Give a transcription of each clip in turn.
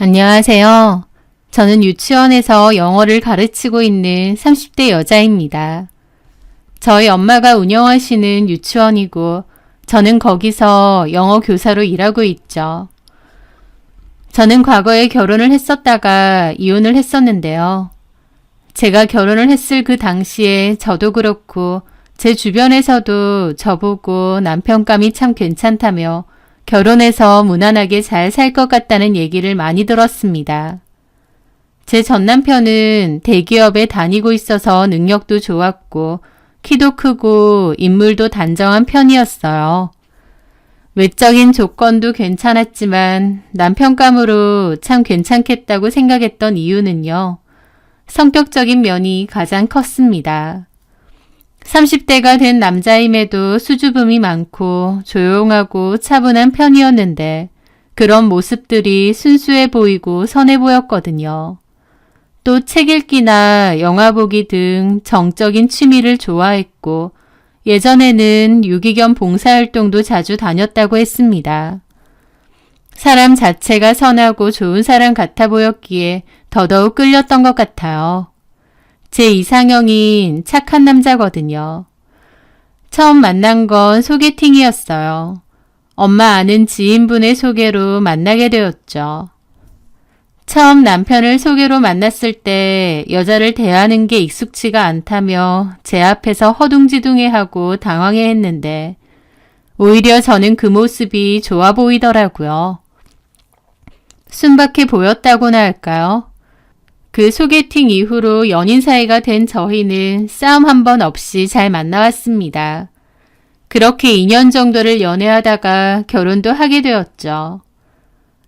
안녕하세요. 저는 유치원에서 영어를 가르치고 있는 30대 여자입니다. 저희 엄마가 운영하시는 유치원이고 저는 거기서 영어 교사로 일하고 있죠. 저는 과거에 결혼을 했었다가 이혼을 했었는데요. 제가 결혼을 했을 그 당시에 저도 그렇고 제 주변에서도 저보고 남편감이 참 괜찮다며 결혼해서 무난하게 잘 살 것 같다는 얘기를 많이 들었습니다. 제 전 남편은 대기업에 다니고 있어서 능력도 좋았고 키도 크고 인물도 단정한 편이었어요. 외적인 조건도 괜찮았지만 남편감으로 참 괜찮겠다고 생각했던 이유는요. 성격적인 면이 가장 컸습니다. 30대가 된 남자임에도 수줍음이 많고 조용하고 차분한 편이었는데 그런 모습들이 순수해 보이고 선해 보였거든요. 또 책 읽기나 영화 보기 등 정적인 취미를 좋아했고 예전에는 유기견 봉사활동도 자주 다녔다고 했습니다. 사람 자체가 선하고 좋은 사람 같아 보였기에 더더욱 끌렸던 것 같아요. 제 이상형인 착한 남자거든요. 처음 만난 건 소개팅이었어요. 엄마 아는 지인분의 소개로 만나게 되었죠. 처음 남편을 소개로 만났을 때 여자를 대하는 게 익숙치가 않다며 제 앞에서 허둥지둥해하고 당황해했는데 오히려 저는 그 모습이 좋아 보이더라고요. 순박해 보였다고나 할까요? 그 소개팅 이후로 연인 사이가 된 저희는 싸움 한 번 없이 잘 만나왔습니다. 그렇게 2년 정도를 연애하다가 결혼도 하게 되었죠.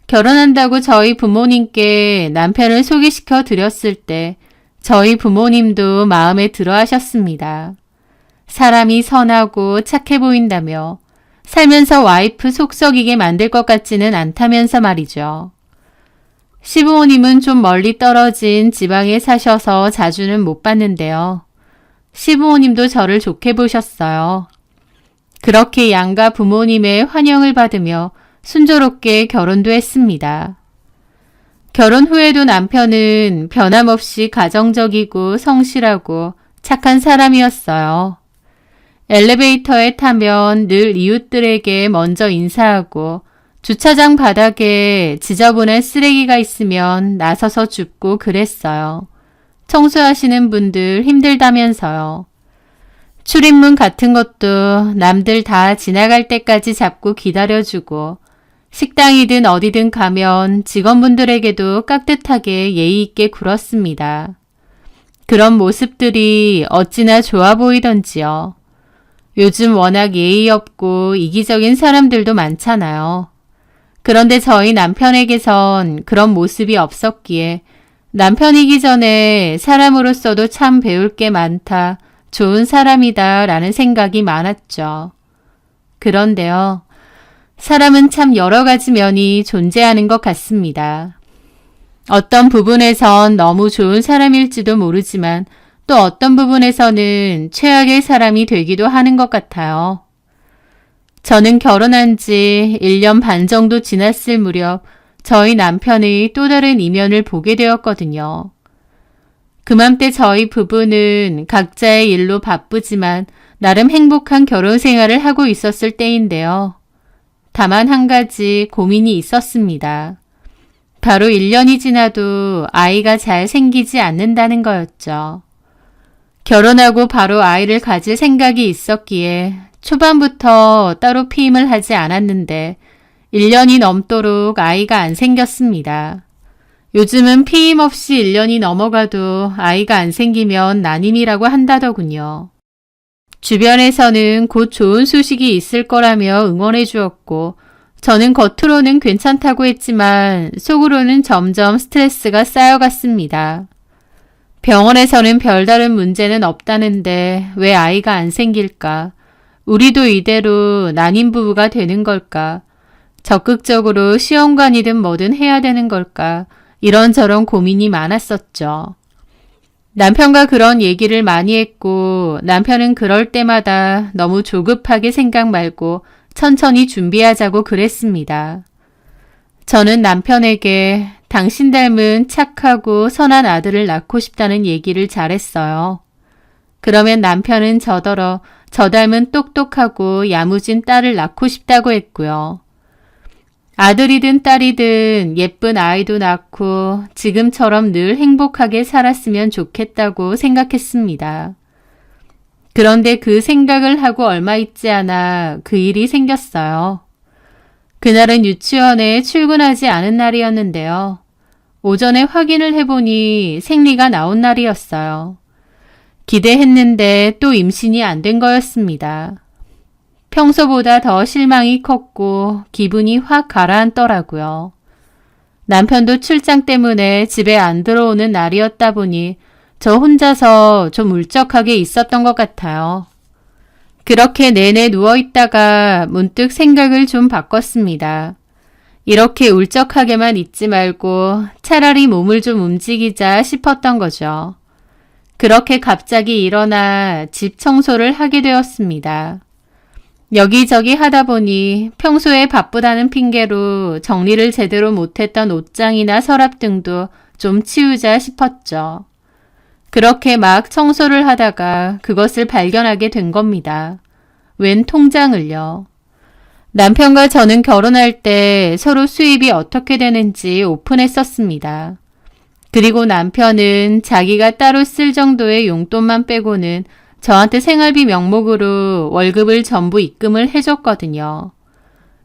결혼한다고 저희 부모님께 남편을 소개시켜 드렸을 때 저희 부모님도 마음에 들어 하셨습니다. 사람이 선하고 착해 보인다며 살면서 와이프 속 썩이게 만들 것 같지는 않다면서 말이죠. 시부모님은 좀 멀리 떨어진 지방에 사셔서 자주는 못 봤는데요. 시부모님도 저를 좋게 보셨어요. 그렇게 양가 부모님의 환영을 받으며 순조롭게 결혼도 했습니다. 결혼 후에도 남편은 변함없이 가정적이고 성실하고 착한 사람이었어요. 엘리베이터에 타면 늘 이웃들에게 먼저 인사하고 주차장 바닥에 지저분한 쓰레기가 있으면 나서서 줍고 그랬어요. 청소하시는 분들 힘들다면서요. 출입문 같은 것도 남들 다 지나갈 때까지 잡고 기다려주고 식당이든 어디든 가면 직원분들에게도 깍듯하게 예의 있게 굴었습니다. 그런 모습들이 어찌나 좋아 보이던지요. 요즘 워낙 예의 없고 이기적인 사람들도 많잖아요. 그런데 저희 남편에게선 그런 모습이 없었기에 남편이기 전에 사람으로서도 참 배울 게 많다, 좋은 사람이다 라는 생각이 많았죠. 그런데요, 사람은 참 여러 가지 면이 존재하는 것 같습니다. 어떤 부분에선 너무 좋은 사람일지도 모르지만 또 어떤 부분에서는 최악의 사람이 되기도 하는 것 같아요. 저는 결혼한 지 1년 반 정도 지났을 무렵 저희 남편의 또 다른 이면을 보게 되었거든요. 그맘때 저희 부부는 각자의 일로 바쁘지만 나름 행복한 결혼 생활을 하고 있었을 때인데요. 다만 한 가지 고민이 있었습니다. 바로 1년이 지나도 아이가 잘 생기지 않는다는 거였죠. 결혼하고 바로 아이를 가질 생각이 있었기에 초반부터 따로 피임을 하지 않았는데 1년이 넘도록 아이가 안 생겼습니다. 요즘은 피임 없이 1년이 넘어가도 아이가 안 생기면 난임이라고 한다더군요. 주변에서는 곧 좋은 소식이 있을 거라며 응원해 주었고 저는 겉으로는 괜찮다고 했지만 속으로는 점점 스트레스가 쌓여갔습니다. 병원에서는 별다른 문제는 없다는데 왜 아이가 안 생길까? 우리도 이대로 난임 부부가 되는 걸까? 적극적으로 시험관이든 뭐든 해야 되는 걸까? 이런저런 고민이 많았었죠. 남편과 그런 얘기를 많이 했고 남편은 그럴 때마다 너무 조급하게 생각 말고 천천히 준비하자고 그랬습니다. 저는 남편에게 당신 닮은 착하고 선한 아들을 낳고 싶다는 얘기를 잘했어요. 그러면 남편은 저더러 저 닮은 똑똑하고 야무진 딸을 낳고 싶다고 했고요. 아들이든 딸이든 예쁜 아이도 낳고 지금처럼 늘 행복하게 살았으면 좋겠다고 생각했습니다. 그런데 그 생각을 하고 얼마 있지 않아 그 일이 생겼어요. 그날은 유치원에 출근하지 않은 날이었는데요. 오전에 확인을 해보니 생리가 나온 날이었어요. 기대했는데 또 임신이 안 된 거였습니다. 평소보다 더 실망이 컸고 기분이 확 가라앉더라고요. 남편도 출장 때문에 집에 안 들어오는 날이었다 보니 저 혼자서 좀 울적하게 있었던 것 같아요. 그렇게 내내 누워있다가 문득 생각을 좀 바꿨습니다. 이렇게 울적하게만 있지 말고 차라리 몸을 좀 움직이자 싶었던 거죠. 그렇게 갑자기 일어나 집 청소를 하게 되었습니다. 여기저기 하다 보니 평소에 바쁘다는 핑계로 정리를 제대로 못했던 옷장이나 서랍 등도 좀 치우자 싶었죠. 그렇게 막 청소를 하다가 그것을 발견하게 된 겁니다. 웬 통장을요. 남편과 저는 결혼할 때 서로 수입이 어떻게 되는지 오픈했었습니다. 그리고 남편은 자기가 따로 쓸 정도의 용돈만 빼고는 저한테 생활비 명목으로 월급을 전부 입금을 해줬거든요.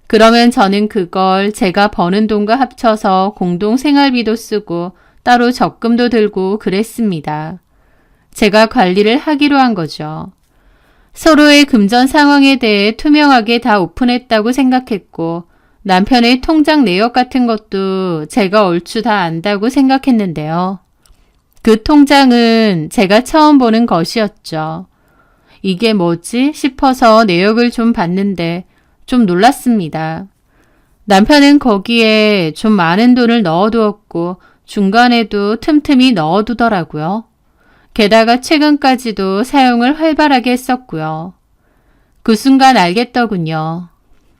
그러면 저는 그걸 제가 버는 돈과 합쳐서 공동 생활비도 쓰고 따로 적금도 들고 그랬습니다. 제가 관리를 하기로 한 거죠. 서로의 금전 상황에 대해 투명하게 다 오픈했다고 생각했고 남편의 통장 내역 같은 것도 제가 얼추 다 안다고 생각했는데요. 그 통장은 제가 처음 보는 것이었죠. 이게 뭐지 싶어서 내역을 좀 봤는데 좀 놀랐습니다. 남편은 거기에 좀 많은 돈을 넣어두었고 중간에도 틈틈이 넣어두더라고요. 게다가 최근까지도 사용을 활발하게 했었고요. 그 순간 알겠더군요.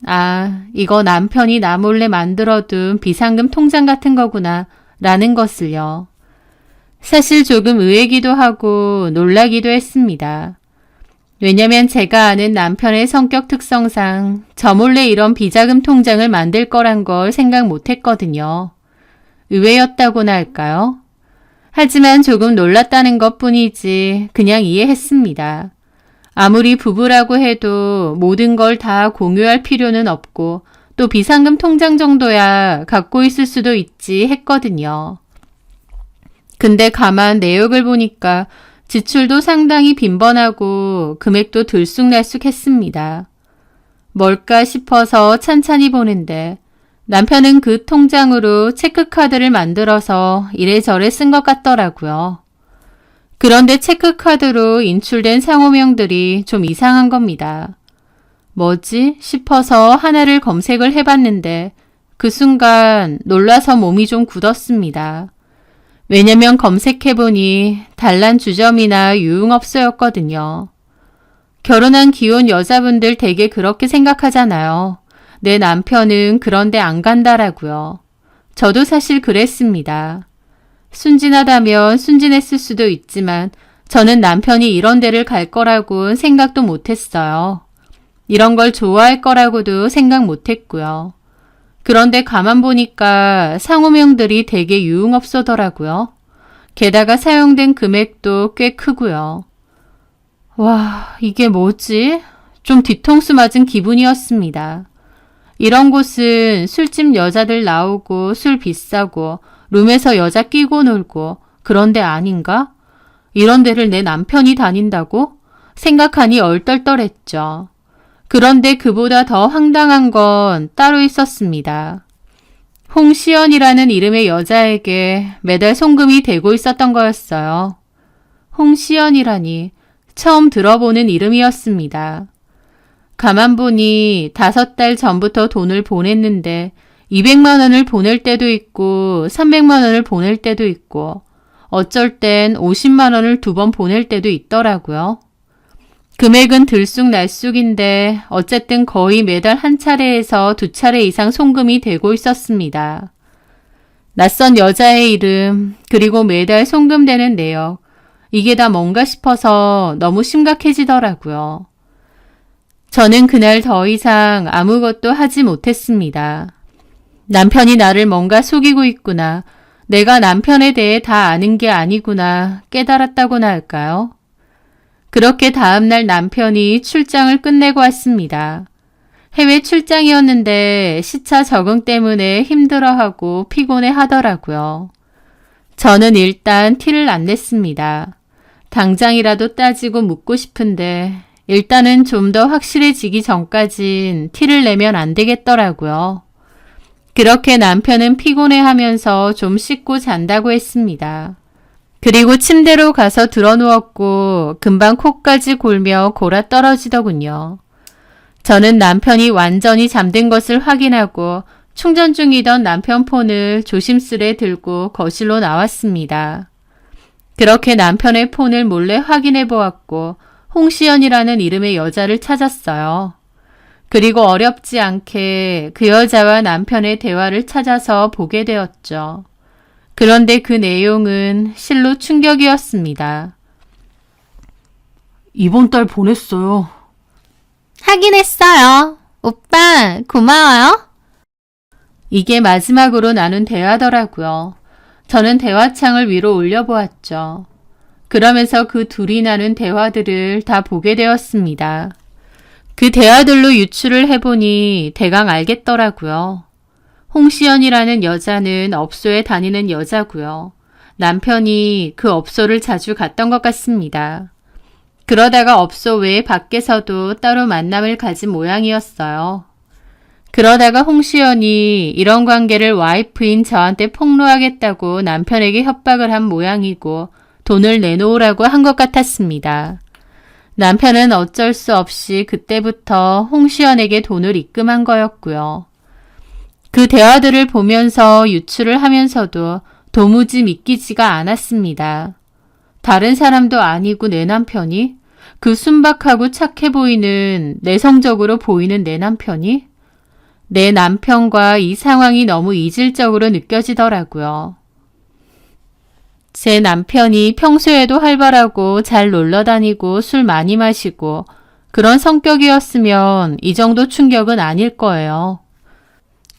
아, 이거 남편이 나 몰래 만들어둔 비상금 통장 같은 거구나 라는 것을요. 사실 조금 의외기도 하고 놀라기도 했습니다. 왜냐면 제가 아는 남편의 성격 특성상 저 몰래 이런 비자금 통장을 만들 거란 걸 생각 못했거든요. 의외였다고나 할까요? 하지만 조금 놀랐다는 것뿐이지 그냥 이해했습니다. 아무리 부부라고 해도 모든 걸 다 공유할 필요는 없고 또 비상금 통장 정도야 갖고 있을 수도 있지 했거든요. 근데 가만 내역을 보니까 지출도 상당히 빈번하고 금액도 들쑥날쑥했습니다. 뭘까 싶어서 찬찬히 보는데 남편은 그 통장으로 체크카드를 만들어서 이래저래 쓴 것 같더라고요. 그런데 체크카드로 인출된 상호명들이 좀 이상한 겁니다. 뭐지 싶어서 하나를 검색을 해봤는데 그 순간 놀라서 몸이 좀 굳었습니다. 왜냐면 검색해보니 단란 주점이나 유흥업소였거든요. 결혼한 기혼 여자분들 되게 그렇게 생각하잖아요. 내 남편은 그런데 안 간다라고요. 저도 사실 그랬습니다. 순진하다면 순진했을 수도 있지만 저는 남편이 이런 데를 갈 거라고는 생각도 못했어요. 이런 걸 좋아할 거라고도 생각 못했고요. 그런데 가만 보니까 상호명들이 되게 유흥업소더라고요. 게다가 사용된 금액도 꽤 크고요. 와, 이게 뭐지? 좀 뒤통수 맞은 기분이었습니다. 이런 곳은 술집 여자들 나오고 술 비싸고 룸에서 여자 끼고 놀고 그런 데 아닌가? 이런 데를 내 남편이 다닌다고? 생각하니 얼떨떨했죠. 그런데 그보다 더 황당한 건 따로 있었습니다. 홍시연이라는 이름의 여자에게 매달 송금이 되고 있었던 거였어요. 홍시연이라니 처음 들어보는 이름이었습니다. 가만 보니 5달 전부터 돈을 보냈는데 200만 원을 보낼 때도 있고 300만 원을 보낼 때도 있고 어쩔 땐 50만 원을 2번 보낼 때도 있더라고요. 금액은 들쑥날쑥인데 어쨌든 거의 매달 한 차례에서 2차례 이상 송금이 되고 있었습니다. 낯선 여자의 이름, 그리고 매달 송금되는 내역, 이게 다 뭔가 싶어서 너무 심각해지더라고요. 저는 그날 더 이상 아무것도 하지 못했습니다. 남편이 나를 뭔가 속이고 있구나. 내가 남편에 대해 다 아는 게 아니구나 깨달았다고나 할까요? 그렇게 다음날 남편이 출장을 끝내고 왔습니다. 해외 출장이었는데 시차 적응 때문에 힘들어하고 피곤해 하더라고요. 저는 일단 티를 안 냈습니다. 당장이라도 따지고 묻고 싶은데 일단은 좀 더 확실해지기 전까진 티를 내면 안 되겠더라고요. 그렇게 남편은 피곤해하면서 좀 씻고 잔다고 했습니다. 그리고 침대로 가서 드러누웠고 금방 코까지 골며 골아 떨어지더군요. 저는 남편이 완전히 잠든 것을 확인하고 충전 중이던 남편 폰을 조심스레 들고 거실로 나왔습니다. 그렇게 남편의 폰을 몰래 확인해 보았고 홍시연이라는 이름의 여자를 찾았어요. 그리고 어렵지 않게 그 여자와 남편의 대화를 찾아서 보게 되었죠. 그런데 그 내용은 실로 충격이었습니다. 이번 달 보냈어요. 하긴 했어요. 오빠, 고마워요. 이게 마지막으로 나눈 대화더라고요. 저는 대화창을 위로 올려보았죠. 그러면서 그 둘이 나눈 대화들을 다 보게 되었습니다. 그 대화들로 유추를 해보니 대강 알겠더라고요. 홍시연이라는 여자는 업소에 다니는 여자고요. 남편이 그 업소를 자주 갔던 것 같습니다. 그러다가 업소 외에 밖에서도 따로 만남을 가진 모양이었어요. 그러다가 홍시연이 이런 관계를 와이프인 저한테 폭로하겠다고 남편에게 협박을 한 모양이고 돈을 내놓으라고 한 것 같았습니다. 남편은 어쩔 수 없이 그때부터 홍시연에게 돈을 입금한 거였고요. 그 대화들을 보면서 유추를 하면서도 도무지 믿기지가 않았습니다. 다른 사람도 아니고 내 남편이? 그 순박하고 착해 보이는, 내성적으로 보이는 내 남편이? 내 남편과 이 상황이 너무 이질적으로 느껴지더라고요. 제 남편이 평소에도 활발하고 잘 놀러 다니고 술 많이 마시고 그런 성격이었으면 이 정도 충격은 아닐 거예요.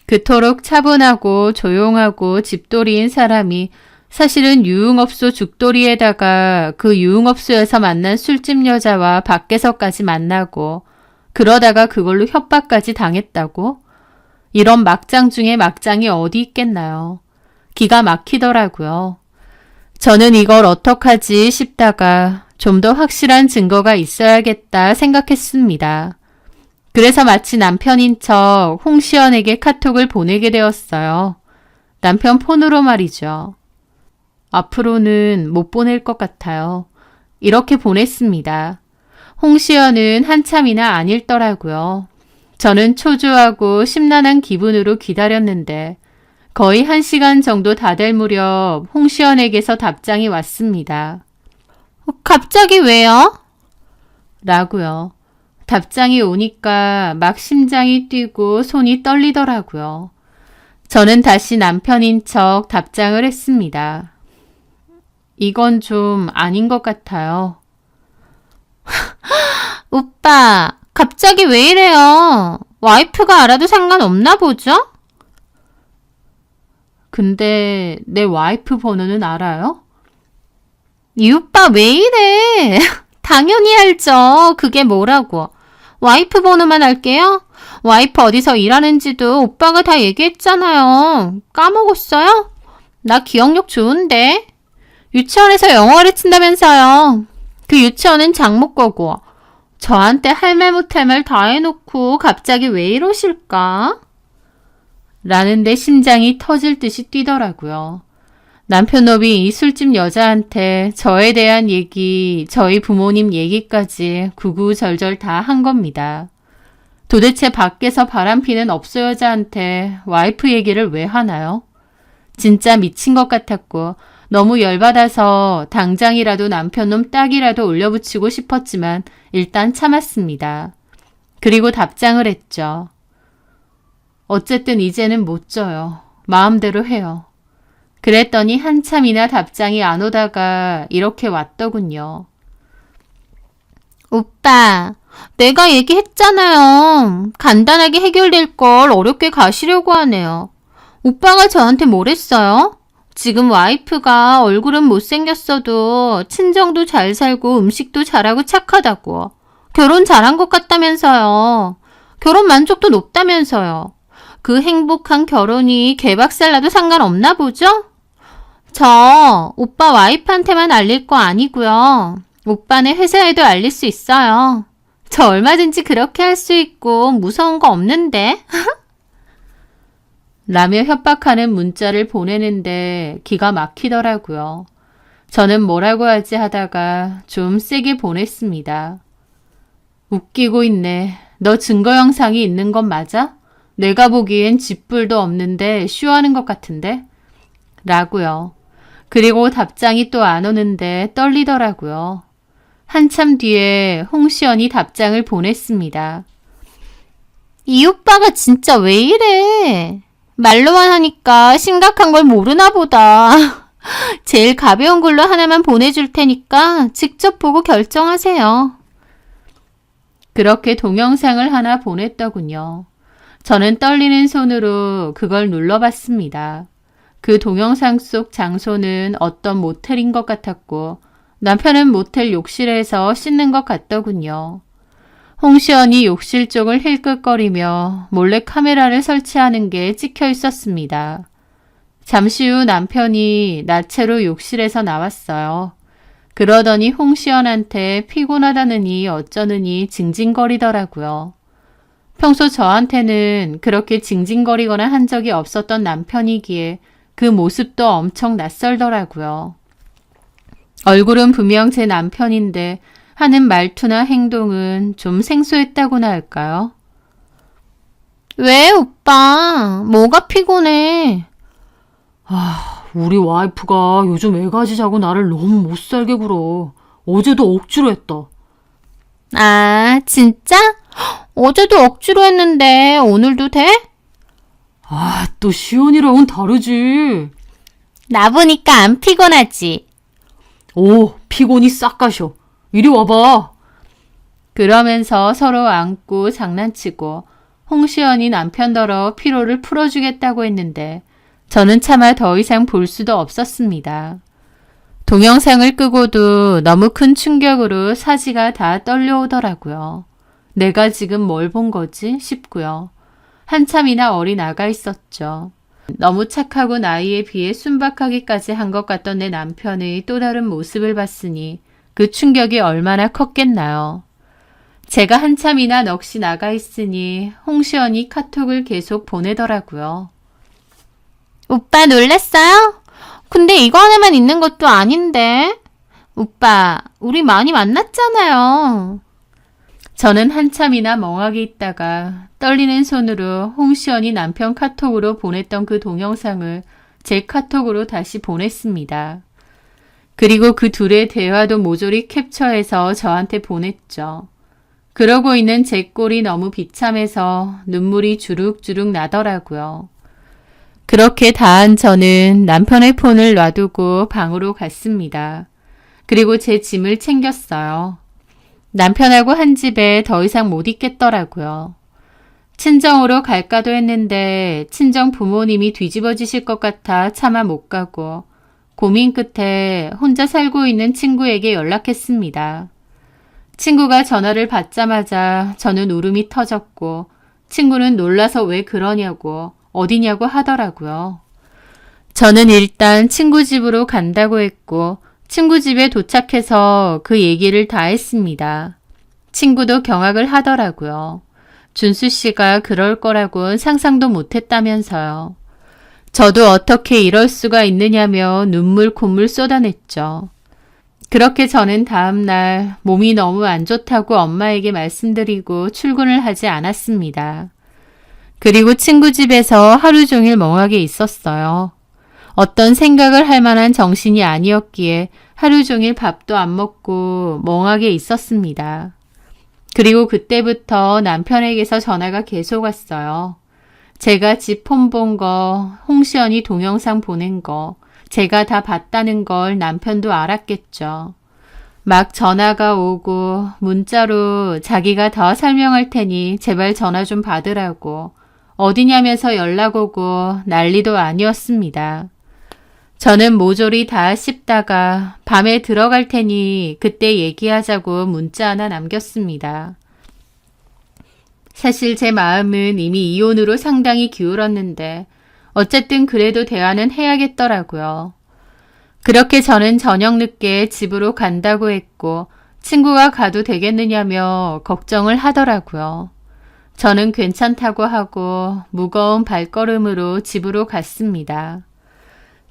그토록 차분하고 조용하고 집돌이인 사람이 사실은 유흥업소 죽돌이에다가 그 유흥업소에서 만난 술집 여자와 밖에서까지 만나고 그러다가 그걸로 협박까지 당했다고? 이런 막장 중에 막장이 어디 있겠나요? 기가 막히더라고요. 저는 이걸 어떡하지 싶다가 좀 더 확실한 증거가 있어야겠다 생각했습니다. 그래서 마치 남편인 척 홍시연에게 카톡을 보내게 되었어요. 남편 폰으로 말이죠. 앞으로는 못 보낼 것 같아요. 이렇게 보냈습니다. 홍시연은 한참이나 안 읽더라고요. 저는 초조하고 심란한 기분으로 기다렸는데 거의 1시간 정도 다 될 무렵 홍시연에게서 답장이 왔습니다. 갑자기 왜요? 라고요. 답장이 오니까 막 심장이 뛰고 손이 떨리더라고요. 저는 다시 남편인 척 답장을 했습니다. 이건 좀 아닌 것 같아요. 오빠, 갑자기 왜 이래요? 와이프가 알아도 상관없나 보죠? 근데 내 와이프 번호는 알아요? 이 오빠 왜 이래? 당연히 알죠. 그게 뭐라고. 와이프 번호만 할게요. 와이프 어디서 일하는지도 오빠가 다 얘기했잖아요. 까먹었어요? 나 기억력 좋은데. 유치원에서 영어 가르친다면서요. 그 유치원은 장모 거고. 저한테 할 말 못할 말 다 해놓고 갑자기 왜 이러실까? 라는데 심장이 터질 듯이 뛰더라고요. 남편 놈이 이 술집 여자한테 저에 대한 얘기, 저희 부모님 얘기까지 구구절절 다 한 겁니다. 도대체 밖에서 바람피는 업소 여자한테 와이프 얘기를 왜 하나요? 진짜 미친 것 같았고 너무 열받아서 당장이라도 남편놈 딱이라도 올려붙이고 싶었지만 일단 참았습니다. 그리고 답장을 했죠. 어쨌든 이제는 못 져요. 마음대로 해요. 그랬더니 한참이나 답장이 안 오다가 이렇게 왔더군요. 오빠, 내가 얘기했잖아요. 간단하게 해결될 걸 어렵게 가시려고 하네요. 오빠가 저한테 뭘 했어요? 지금 와이프가 얼굴은 못생겼어도 친정도 잘 살고 음식도 잘하고 착하다고. 결혼 잘한 것 같다면서요. 결혼 만족도 높다면서요. 그 행복한 결혼이 개박살나도 상관없나 보죠? 저 오빠 와이프한테만 알릴 거 아니고요. 오빠네 회사에도 알릴 수 있어요. 저 얼마든지 그렇게 할 수 있고 무서운 거 없는데. 라며 협박하는 문자를 보내는데 기가 막히더라고요. 저는 뭐라고 하지 하다가 좀 세게 보냈습니다. 웃기고 있네. 너 증거 영상이 있는 건 맞아? 내가 보기엔 쥐뿔도 없는데 쇼하는 것 같은데? 라고요. 그리고 답장이 또 안 오는데 떨리더라고요. 한참 뒤에 홍시연이 답장을 보냈습니다. 이 오빠가 진짜 왜 이래? 말로만 하니까 심각한 걸 모르나 보다. 제일 가벼운 걸로 하나만 보내줄 테니까 직접 보고 결정하세요. 그렇게 동영상을 하나 보냈더군요. 저는 떨리는 손으로 그걸 눌러봤습니다. 그 동영상 속 장소는 어떤 모텔인 것 같았고 남편은 모텔 욕실에서 씻는 것 같더군요. 홍시연이 욕실 쪽을 힐끗거리며 몰래 카메라를 설치하는 게 찍혀 있었습니다. 잠시 후 남편이 나체로 욕실에서 나왔어요. 그러더니 홍시연한테 피곤하다느니 어쩌느니 징징거리더라고요. 평소 저한테는 그렇게 징징거리거나 한 적이 없었던 남편이기에 그 모습도 엄청 낯설더라고요. 얼굴은 분명 제 남편인데 하는 말투나 행동은 좀 생소했다고나 할까요? 왜 오빠? 뭐가 피곤해? 우리 와이프가 요즘 애가지 자고 나를 너무 못살게 굴어. 어제도 억지로 했다. 아, 진짜? 어제도 억지로 했는데 오늘도 돼? 또 시연이랑은 다르지. 나 보니까 안 피곤하지. 오, 피곤이 싹 가셔. 이리 와봐. 그러면서 서로 안고 장난치고 홍시연이 남편더러 피로를 풀어주겠다고 했는데 저는 차마 더 이상 볼 수도 없었습니다. 동영상을 끄고도 너무 큰 충격으로 사지가 다 떨려오더라고요. 내가 지금 뭘 본 거지 싶고요. 한참이나 어린 아가 있었죠. 너무 착하고 나이에 비해 순박하기까지 한 것 같던 내 남편의 또 다른 모습을 봤으니 그 충격이 얼마나 컸겠나요. 제가 한참이나 넋이 나가 있으니 홍시연이 카톡을 계속 보내더라고요. 오빠 놀랐어요? 근데 이거 하나만 있는 것도 아닌데. 오빠, 우리 많이 만났잖아요. 저는 한참이나 멍하게 있다가 떨리는 손으로 홍시연이 남편 카톡으로 보냈던 그 동영상을 제 카톡으로 다시 보냈습니다. 그리고 그 둘의 대화도 모조리 캡처해서 저한테 보냈죠. 그러고 있는 제 꼴이 너무 비참해서 눈물이 주룩주룩 나더라고요. 그렇게 다한 저는 남편의 폰을 놔두고 방으로 갔습니다. 그리고 제 짐을 챙겼어요. 남편하고 한 집에 더 이상 못 있겠더라고요. 친정으로 갈까도 했는데 친정 부모님이 뒤집어지실 것 같아 차마 못 가고 고민 끝에 혼자 살고 있는 친구에게 연락했습니다. 친구가 전화를 받자마자 저는 울음이 터졌고 친구는 놀라서 왜 그러냐고 어디냐고 하더라고요. 저는 일단 친구 집으로 간다고 했고 친구 집에 도착해서 그 얘기를 다 했습니다. 친구도 경악을 하더라고요. 준수 씨가 그럴 거라곤 상상도 못했다면서요. 저도 어떻게 이럴 수가 있느냐며 눈물 콧물 쏟아냈죠. 그렇게 저는 다음날 몸이 너무 안 좋다고 엄마에게 말씀드리고 출근을 하지 않았습니다. 그리고 친구 집에서 하루 종일 멍하게 있었어요. 어떤 생각을 할 만한 정신이 아니었기에 하루 종일 밥도 안 먹고 멍하게 있었습니다. 그리고 그때부터 남편에게서 전화가 계속 왔어요. 제가 집 폰 본 거, 홍시연이 동영상 보낸 거, 제가 다 봤다는 걸 남편도 알았겠죠. 막 전화가 오고 문자로 자기가 더 설명할 테니 제발 전화 좀 받으라고 어디냐면서 연락 오고 난리도 아니었습니다. 저는 모조리 다 씹다가 밤에 들어갈 테니 그때 얘기하자고 문자 하나 남겼습니다. 사실 제 마음은 이미 이혼으로 상당히 기울었는데 어쨌든 그래도 대화는 해야겠더라고요. 그렇게 저는 저녁 늦게 집으로 간다고 했고 친구가 가도 되겠느냐며 걱정을 하더라고요. 저는 괜찮다고 하고 무거운 발걸음으로 집으로 갔습니다.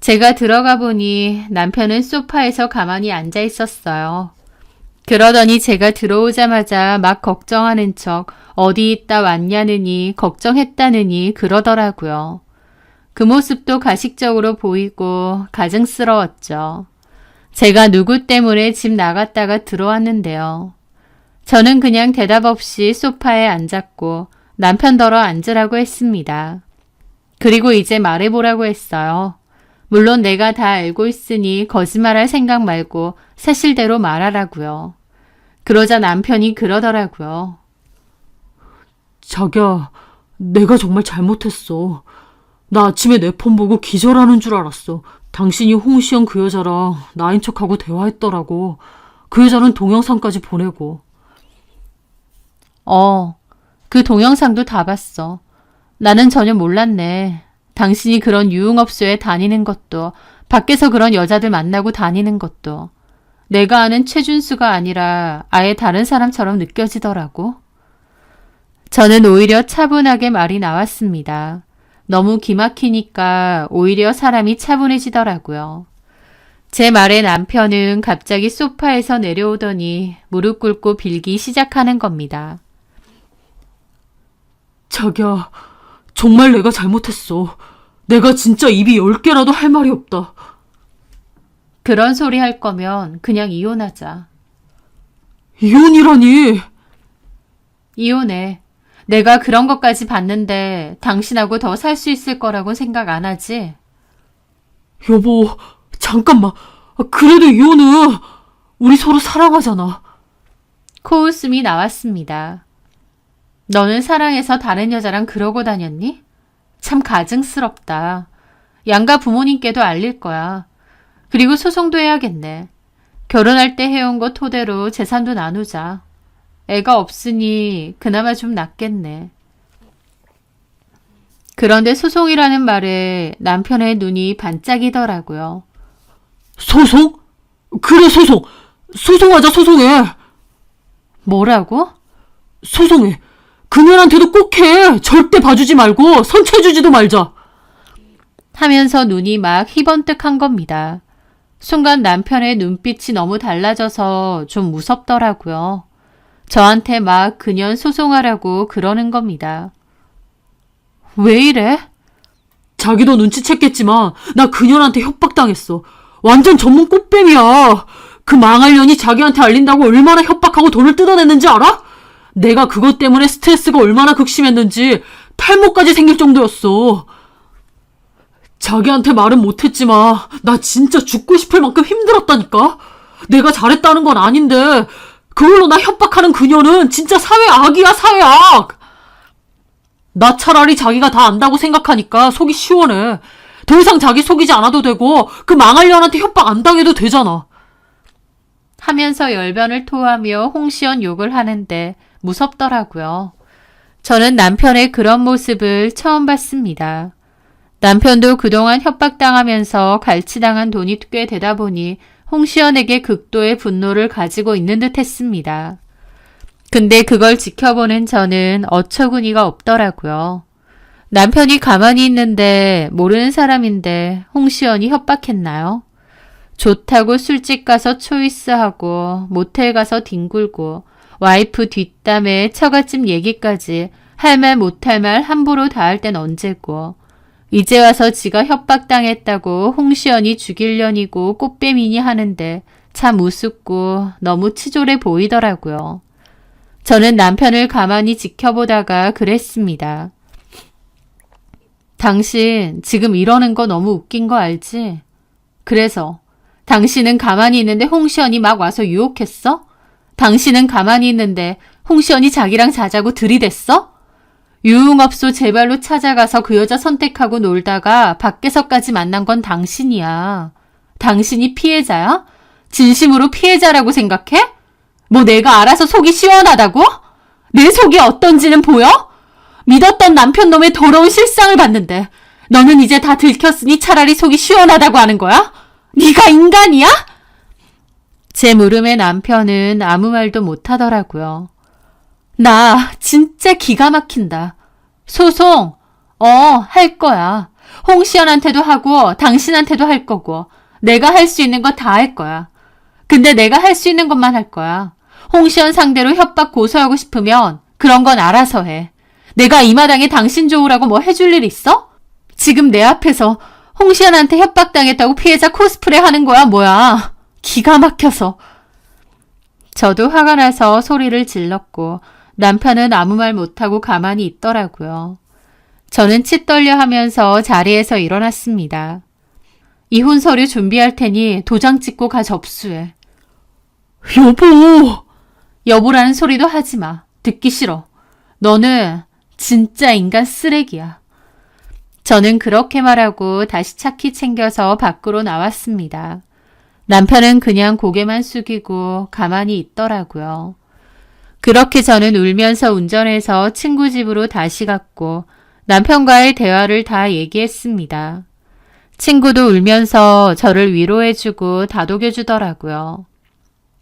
제가 들어가 보니 남편은 소파에서 가만히 앉아 있었어요. 그러더니 제가 들어오자마자 막 걱정하는 척 어디 있다 왔냐느니 걱정했다느니 그러더라고요. 그 모습도 가식적으로 보이고 가증스러웠죠. 제가 누구 때문에 집 나갔다가 들어왔는데요. 저는 그냥 대답 없이 소파에 앉았고 남편더러 앉으라고 했습니다. 그리고 이제 말해보라고 했어요. 물론 내가 다 알고 있으니 거짓말할 생각 말고 사실대로 말하라고요. 그러자 남편이 그러더라고요. 자기야, 내가 정말 잘못했어. 나 아침에 내 폰 보고 기절하는 줄 알았어. 당신이 홍시영 그 여자랑 나인 척하고 대화했더라고. 그 여자는 동영상까지 보내고. 그 동영상도 다 봤어. 나는 전혀 몰랐네. 당신이 그런 유흥업소에 다니는 것도, 밖에서 그런 여자들 만나고 다니는 것도 내가 아는 최준수가 아니라 아예 다른 사람처럼 느껴지더라고. 저는 오히려 차분하게 말이 나왔습니다. 너무 기막히니까 오히려 사람이 차분해지더라고요. 제 말에 남편은 갑자기 소파에서 내려오더니 무릎 꿇고 빌기 시작하는 겁니다. 자기야, 정말 내가 잘못했어. 내가 진짜 입이 10개라도 할 말이 없다. 그런 소리 할 거면 그냥 이혼하자. 이혼이라니. 이혼해. 내가 그런 것까지 봤는데 당신하고 더 살 수 있을 거라고 생각 안 하지? 여보, 잠깐만. 그래도 이혼은 우리 서로 사랑하잖아. 코웃음이 나왔습니다. 너는 사랑해서 다른 여자랑 그러고 다녔니? 참 가증스럽다. 양가 부모님께도 알릴 거야. 그리고 소송도 해야겠네. 결혼할 때 해온 거 토대로 재산도 나누자. 애가 없으니 그나마 좀 낫겠네. 그런데 소송이라는 말에 남편의 눈이 반짝이더라고요. 소송? 그래, 소송. 소송하자, 소송해. 뭐라고? 소송해. 그녀한테도 꼭 해. 절대 봐주지 말고 선체해주지도 말자. 하면서 눈이 막 희번뜩한 겁니다. 순간 남편의 눈빛이 너무 달라져서 좀 무섭더라고요. 저한테 막 그년 소송하라고 그러는 겁니다. 왜 이래? 자기도 눈치챘겠지만 나 그녀한테 협박당했어. 완전 전문 꽃뱀이야. 그 망할 년이 자기한테 알린다고 얼마나 협박하고 돈을 뜯어냈는지 알아? 내가 그것 때문에 스트레스가 얼마나 극심했는지 탈모까지 생길 정도였어. 자기한테 말은 못했지만 나 진짜 죽고 싶을 만큼 힘들었다니까. 내가 잘했다는 건 아닌데 그걸로 나 협박하는 그녀는 진짜 사회 악이야, 사회 악. 나 차라리 자기가 다 안다고 생각하니까 속이 시원해. 더 이상 자기 속이지 않아도 되고 그 망할 년한테 협박 안 당해도 되잖아. 하면서 열변을 토하며 홍시연 욕을 하는데 무섭더라고요. 저는 남편의 그런 모습을 처음 봤습니다. 남편도 그동안 협박당하면서 갈치당한 돈이 꽤 되다 보니 홍시연에게 극도의 분노를 가지고 있는 듯 했습니다. 근데 그걸 지켜보는 저는 어처구니가 없더라고요. 남편이 가만히 있는데 모르는 사람인데 홍시연이 협박했나요? 좋다고 술집 가서 초이스하고 모텔 가서 뒹굴고 와이프 뒷담에 처갓집 얘기까지 할 말 못할 말 함부로 다 할 땐 언제고 이제 와서 지가 협박당했다고 홍시연이 죽일년이고 꽃뱀이니 하는데 참 우습고 너무 치졸해 보이더라고요. 저는 남편을 가만히 지켜보다가 그랬습니다. 당신 지금 이러는 거 너무 웃긴 거 알지? 그래서 당신은 가만히 있는데 홍시연이 막 와서 유혹했어? 당신은 가만히 있는데 홍시연이 자기랑 자자고 들이댔어? 유흥업소 제 발로 찾아가서 그 여자 선택하고 놀다가 밖에서까지 만난 건 당신이야. 당신이 피해자야? 진심으로 피해자라고 생각해? 뭐 내가 알아서 속이 시원하다고? 내 속이 어떤지는 보여? 믿었던 남편 놈의 더러운 실상을 봤는데 너는 이제 다 들켰으니 차라리 속이 시원하다고 하는 거야? 네가 인간이야? 제 물음에 남편은 아무 말도 못하더라고요. 나 진짜 기가 막힌다. 소송, 할 거야. 홍시연한테도 하고 당신한테도 할 거고 내가 할 수 있는 거 다 할 거야. 근데 내가 할 수 있는 것만 할 거야. 홍시연 상대로 협박 고소하고 싶으면 그런 건 알아서 해. 내가 이 마당에 당신 좋으라고 뭐 해줄 일 있어? 지금 내 앞에서 홍시연한테 협박당했다고 피해자 코스프레 하는 거야 뭐야. 기가 막혀서. 저도 화가 나서 소리를 질렀고 남편은 아무 말 못하고 가만히 있더라고요. 저는 치떨려 하면서 자리에서 일어났습니다. 이혼 서류 준비할 테니 도장 찍고 가 접수해. 여보! 여보라는 소리도 하지 마. 듣기 싫어. 너는 진짜 인간 쓰레기야. 저는 그렇게 말하고 다시 차키 챙겨서 밖으로 나왔습니다. 남편은 그냥 고개만 숙이고 가만히 있더라고요. 그렇게 저는 울면서 운전해서 친구 집으로 다시 갔고 남편과의 대화를 다 얘기했습니다. 친구도 울면서 저를 위로해주고 다독여주더라고요.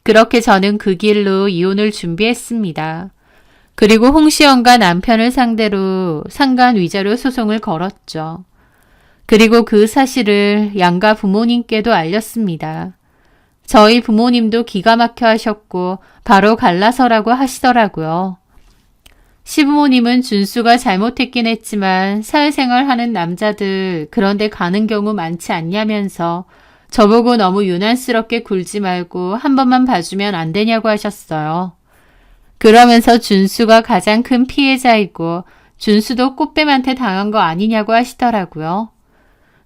그렇게 저는 그 길로 이혼을 준비했습니다. 그리고 홍시연과 남편을 상대로 상간 위자료 소송을 걸었죠. 그리고 그 사실을 양가 부모님께도 알렸습니다. 저희 부모님도 기가 막혀 하셨고 바로 갈라서라고 하시더라고요. 시부모님은 준수가 잘못했긴 했지만 사회생활 하는 남자들 그런데 가는 경우 많지 않냐면서 저보고 너무 유난스럽게 굴지 말고 한 번만 봐주면 안 되냐고 하셨어요. 그러면서 준수가 가장 큰 피해자이고 준수도 꽃뱀한테 당한 거 아니냐고 하시더라고요.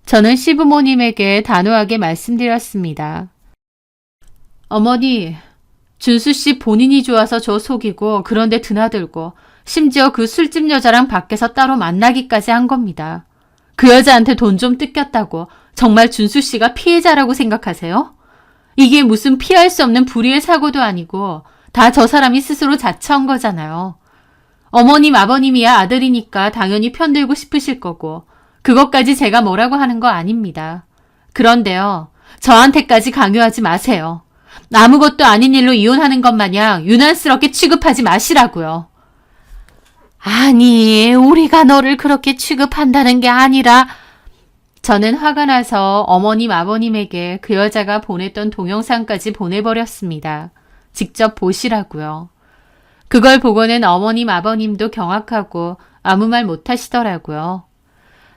저는 시부모님에게 단호하게 말씀드렸습니다. 어머니, 준수 씨 본인이 좋아서 저 속이고 그런데 드나들고 심지어 그 술집 여자랑 밖에서 따로 만나기까지 한 겁니다. 그 여자한테 돈 좀 뜯겼다고 정말 준수 씨가 피해자라고 생각하세요? 이게 무슨 피할 수 없는 불의의 사고도 아니고 다 저 사람이 스스로 자처한 거잖아요. 어머님, 아버님이야 아들이니까 당연히 편들고 싶으실 거고 그것까지 제가 뭐라고 하는 거 아닙니다. 그런데요, 저한테까지 강요하지 마세요. 아무것도 아닌 일로 이혼하는 것 마냥 유난스럽게 취급하지 마시라고요. 아니, 우리가 너를 그렇게 취급한다는 게 아니라 저는 화가 나서 어머님, 아버님에게 그 여자가 보냈던 동영상까지 보내버렸습니다. 직접 보시라고요. 그걸 보고는 어머님, 아버님도 경악하고 아무 말 못하시더라고요.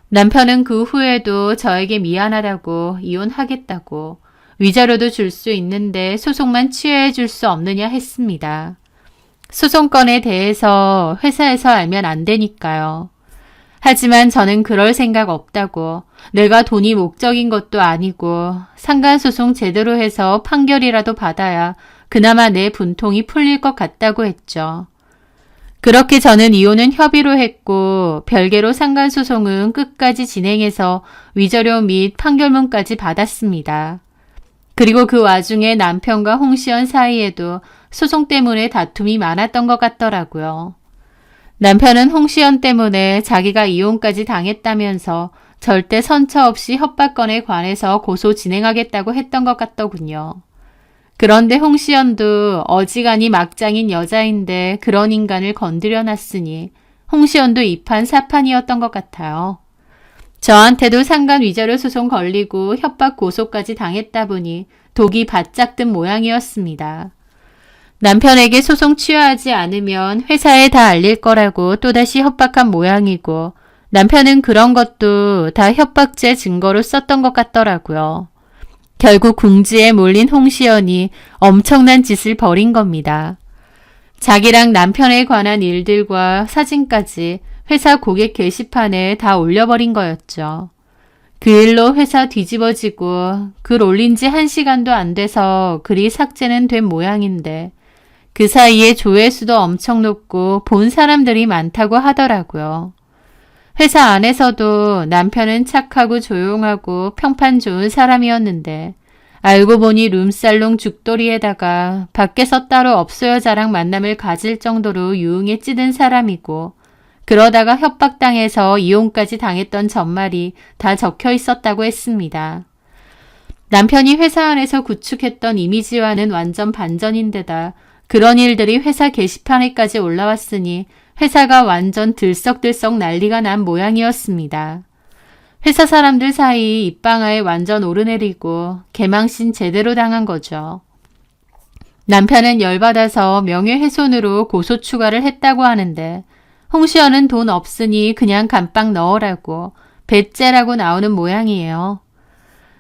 남편은 그 후에도 저에게 미안하다고 이혼하겠다고 위자료도 줄 수 있는데 소송만 취하해 줄 수 없느냐 했습니다. 소송건에 대해서 회사에서 알면 안 되니까요. 하지만 저는 그럴 생각 없다고, 내가 돈이 목적인 것도 아니고 상간소송 제대로 해서 판결이라도 받아야 그나마 내 분통이 풀릴 것 같다고 했죠. 그렇게 저는 이혼은 협의로 했고 별개로 상간소송은 끝까지 진행해서 위자료 및 판결문까지 받았습니다. 그리고 그 와중에 남편과 홍시연 사이에도 소송 때문에 다툼이 많았던 것 같더라고요. 남편은 홍시연 때문에 자기가 이혼까지 당했다면서 절대 선처 없이 협박건에 관해서 고소 진행하겠다고 했던 것 같더군요. 그런데 홍시연도 어지간히 막장인 여자인데 그런 인간을 건드려 놨으니 홍시연도 이판 사판이었던 것 같아요. 저한테도 상간 위자료 소송 걸리고 협박 고소까지 당했다 보니 독이 바짝 든 모양이었습니다. 남편에게 소송 취하하지 않으면 회사에 다 알릴 거라고 또다시 협박한 모양이고 남편은 그런 것도 다 협박죄 증거로 썼던 것 같더라고요. 결국 궁지에 몰린 홍시연이 엄청난 짓을 벌인 겁니다. 자기랑 남편에 관한 일들과 사진까지 회사 고객 게시판에 다 올려버린 거였죠. 그 일로 회사 뒤집어지고 글 올린 지 1시간도 안 돼서 글이 삭제는 된 모양인데 그 사이에 조회수도 엄청 높고 본 사람들이 많다고 하더라고요. 회사 안에서도 남편은 착하고 조용하고 평판 좋은 사람이었는데 알고 보니 룸살롱 죽돌이에다가 밖에서 따로 없어요자랑 만남을 가질 정도로 유흥에 찌든 사람이고 그러다가 협박당해서 이혼까지 당했던 전말이 다 적혀 있었다고 했습니다. 남편이 회사 안에서 구축했던 이미지와는 완전 반전인데다 그런 일들이 회사 게시판에까지 올라왔으니 회사가 완전 들썩들썩 난리가 난 모양이었습니다. 회사 사람들 사이 입방아에 완전 오르내리고 개망신 제대로 당한 거죠. 남편은 열받아서 명예훼손으로 고소 추가를 했다고 하는데 홍시연은 돈 없으니 그냥 감빵 넣으라고 배째라고 나오는 모양이에요.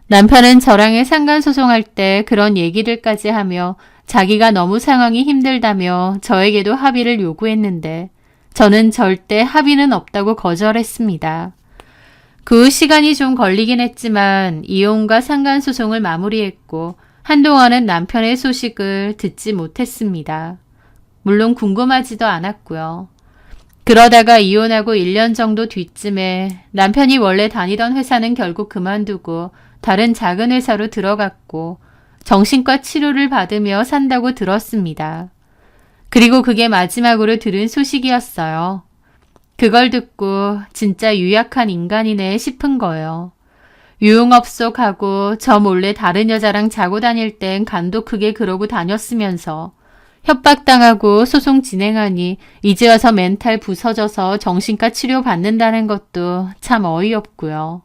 남편은 저랑의 상간소송할 때 그런 얘기들까지 하며 자기가 너무 상황이 힘들다며 저에게도 합의를 요구했는데 저는 절대 합의는 없다고 거절했습니다. 그 시간이 좀 걸리긴 했지만 이혼과 상간소송을 마무리했고 한동안은 남편의 소식을 듣지 못했습니다. 물론 궁금하지도 않았고요. 그러다가 이혼하고 1년 정도 뒤쯤에 남편이 원래 다니던 회사는 결국 그만두고 다른 작은 회사로 들어갔고 정신과 치료를 받으며 산다고 들었습니다. 그리고 그게 마지막으로 들은 소식이었어요. 그걸 듣고 진짜 유약한 인간이네 싶은 거예요. 유흥업소 가고 저 몰래 다른 여자랑 자고 다닐 땐 간도 크게 그러고 다녔으면서 협박당하고 소송 진행하니 이제 와서 멘탈 부서져서 정신과 치료 받는다는 것도 참 어이없고요.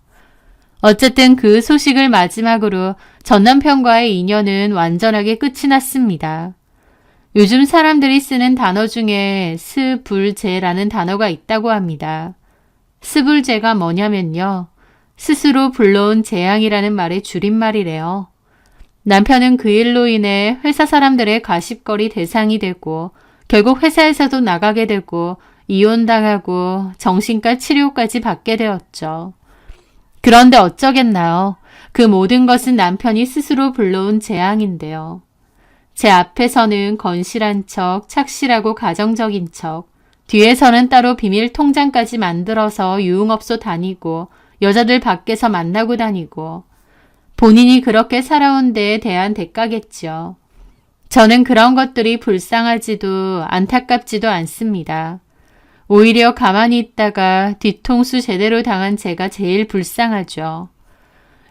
어쨌든 그 소식을 마지막으로 전 남편과의 인연은 완전하게 끝이 났습니다. 요즘 사람들이 쓰는 단어 중에 스불제라는 단어가 있다고 합니다. 스불제가 뭐냐면요. 스스로 불러온 재앙이라는 말의 줄임말이래요. 남편은 그 일로 인해 회사 사람들의 가십거리 대상이 되고 결국 회사에서도 나가게 되고 이혼당하고 정신과 치료까지 받게 되었죠. 그런데 어쩌겠나요? 그 모든 것은 남편이 스스로 불러온 재앙인데요. 제 앞에서는 건실한 척, 착실하고 가정적인 척, 뒤에서는 따로 비밀 통장까지 만들어서 유흥업소 다니고 여자들 밖에서 만나고 다니고 본인이 그렇게 살아온 데에 대한 대가겠죠. 저는 그런 것들이 불쌍하지도 안타깝지도 않습니다. 오히려 가만히 있다가 뒤통수 제대로 당한 제가 제일 불쌍하죠.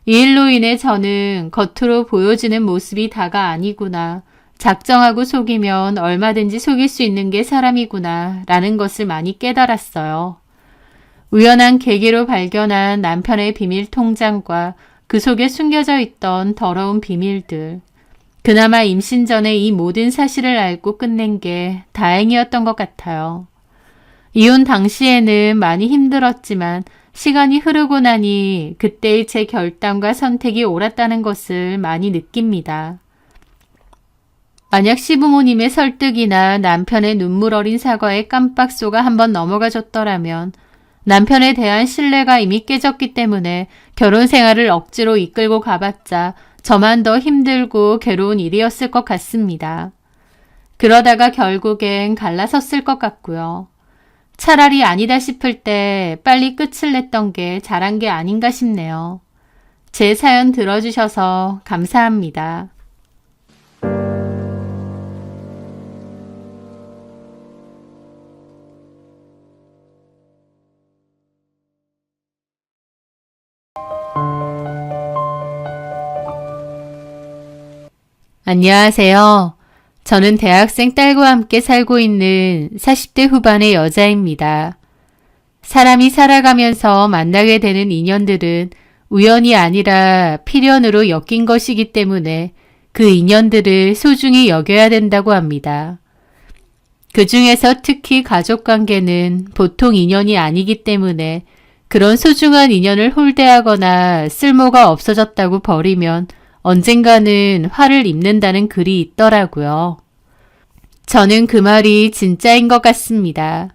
이 일로 인해 저는 겉으로 보여지는 모습이 다가 아니구나. 작정하고 속이면 얼마든지 속일 수 있는 게 사람이구나 라는 것을 많이 깨달았어요. 우연한 계기로 발견한 남편의 비밀 통장과 그 속에 숨겨져 있던 더러운 비밀들. 그나마 임신 전에 이 모든 사실을 알고 끝낸 게 다행이었던 것 같아요. 이혼 당시에는 많이 힘들었지만 시간이 흐르고 나니 그때의 제 결단과 선택이 옳았다는 것을 많이 느낍니다. 만약 시부모님의 설득이나 남편의 눈물 어린 사과에 깜빡 속아 한번 넘어가 줬더라면 남편에 대한 신뢰가 이미 깨졌기 때문에 결혼 생활을 억지로 이끌고 가봤자 저만 더 힘들고 괴로운 일이었을 것 같습니다. 그러다가 결국엔 갈라섰을 것 같고요. 차라리 아니다 싶을 때 빨리 끝을 냈던 게 잘한 게 아닌가 싶네요. 제 사연 들어주셔서 감사합니다. 안녕하세요. 저는 대학생 딸과 함께 살고 있는 40대 후반의 여자입니다. 사람이 살아가면서 만나게 되는 인연들은 우연이 아니라 필연으로 엮인 것이기 때문에 그 인연들을 소중히 여겨야 된다고 합니다. 그 중에서 특히 가족관계는 보통 인연이 아니기 때문에 그런 소중한 인연을 홀대하거나 쓸모가 없어졌다고 버리면 언젠가는 화를 입는다는 글이 있더라고요. 저는 그 말이 진짜인 것 같습니다.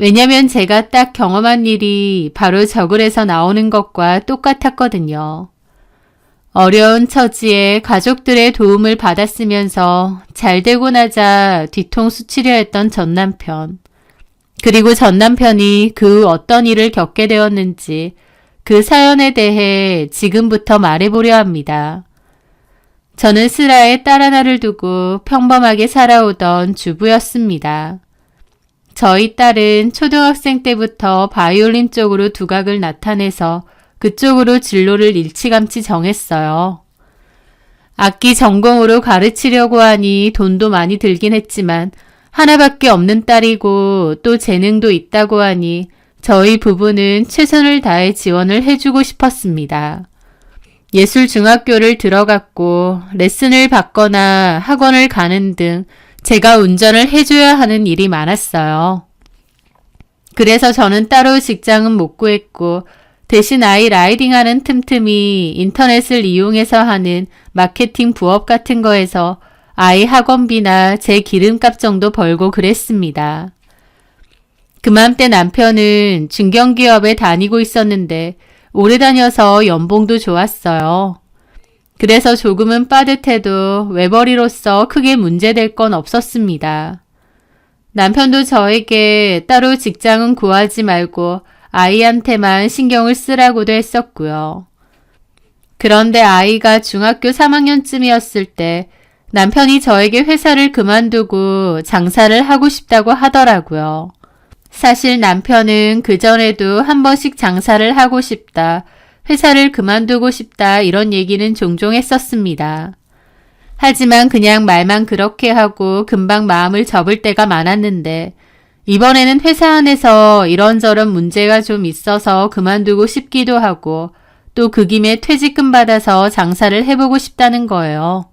왜냐면 제가 딱 경험한 일이 바로 저글에서 나오는 것과 똑같았거든요. 어려운 처지에 가족들의 도움을 받았으면서 잘 되고 나자 뒤통수 치려 했던 전 남편. 그리고 전 남편이 그 후 어떤 일을 겪게 되었는지 그 사연에 대해 지금부터 말해보려 합니다. 저는 슬아에 딸 하나를 두고 평범하게 살아오던 주부였습니다. 저희 딸은 초등학생 때부터 바이올린 쪽으로 두각을 나타내서 그쪽으로 진로를 일찌감치 정했어요. 악기 전공으로 가르치려고 하니 돈도 많이 들긴 했지만 하나밖에 없는 딸이고 또 재능도 있다고 하니 저희 부부는 최선을 다해 지원을 해주고 싶었습니다. 예술중학교를 들어갔고 레슨을 받거나 학원을 가는 등 제가 운전을 해줘야 하는 일이 많았어요. 그래서 저는 따로 직장은 못 구했고 대신 아이 라이딩하는 틈틈이 인터넷을 이용해서 하는 마케팅 부업 같은 거에서 아이 학원비나 제 기름값 정도 벌고 그랬습니다. 그맘때 남편은 중견기업에 다니고 있었는데 오래 다녀서 연봉도 좋았어요. 그래서 조금은 빠듯해도 외벌이로서 크게 문제될 건 없었습니다. 남편도 저에게 따로 직장은 구하지 말고 아이한테만 신경을 쓰라고도 했었고요. 그런데 아이가 중학교 3학년쯤이었을 때 남편이 저에게 회사를 그만두고 장사를 하고 싶다고 하더라고요. 사실 남편은 그전에도 한 번씩 장사를 하고 싶다, 회사를 그만두고 싶다 이런 얘기는 종종 했었습니다. 하지만 그냥 말만 그렇게 하고 금방 마음을 접을 때가 많았는데 이번에는 회사 안에서 이런저런 문제가 좀 있어서 그만두고 싶기도 하고 또 그 김에 퇴직금 받아서 장사를 해보고 싶다는 거예요.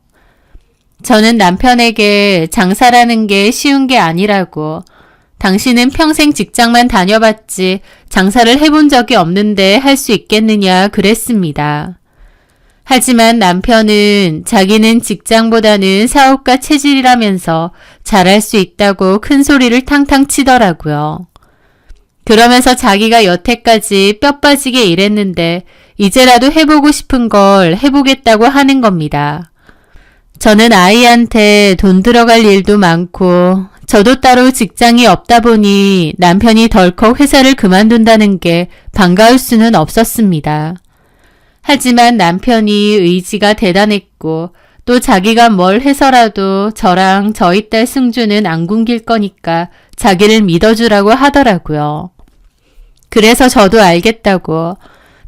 저는 남편에게 장사라는 게 쉬운 게 아니라고 당신은 평생 직장만 다녀봤지 장사를 해본 적이 없는데 할 수 있겠느냐 그랬습니다. 하지만 남편은 자기는 직장보다는 사업가 체질이라면서 잘할 수 있다고 큰 소리를 탕탕 치더라고요. 그러면서 자기가 여태까지 뼈 빠지게 일했는데 이제라도 해보고 싶은 걸 해보겠다고 하는 겁니다. 저는 아이한테 돈 들어갈 일도 많고 저도 따로 직장이 없다 보니 남편이 덜컥 회사를 그만둔다는 게 반가울 수는 없었습니다. 하지만 남편이 의지가 대단했고 또 자기가 뭘 해서라도 저랑 저희 딸 승주는 안 굶길 거니까 자기를 믿어주라고 하더라고요. 그래서 저도 알겠다고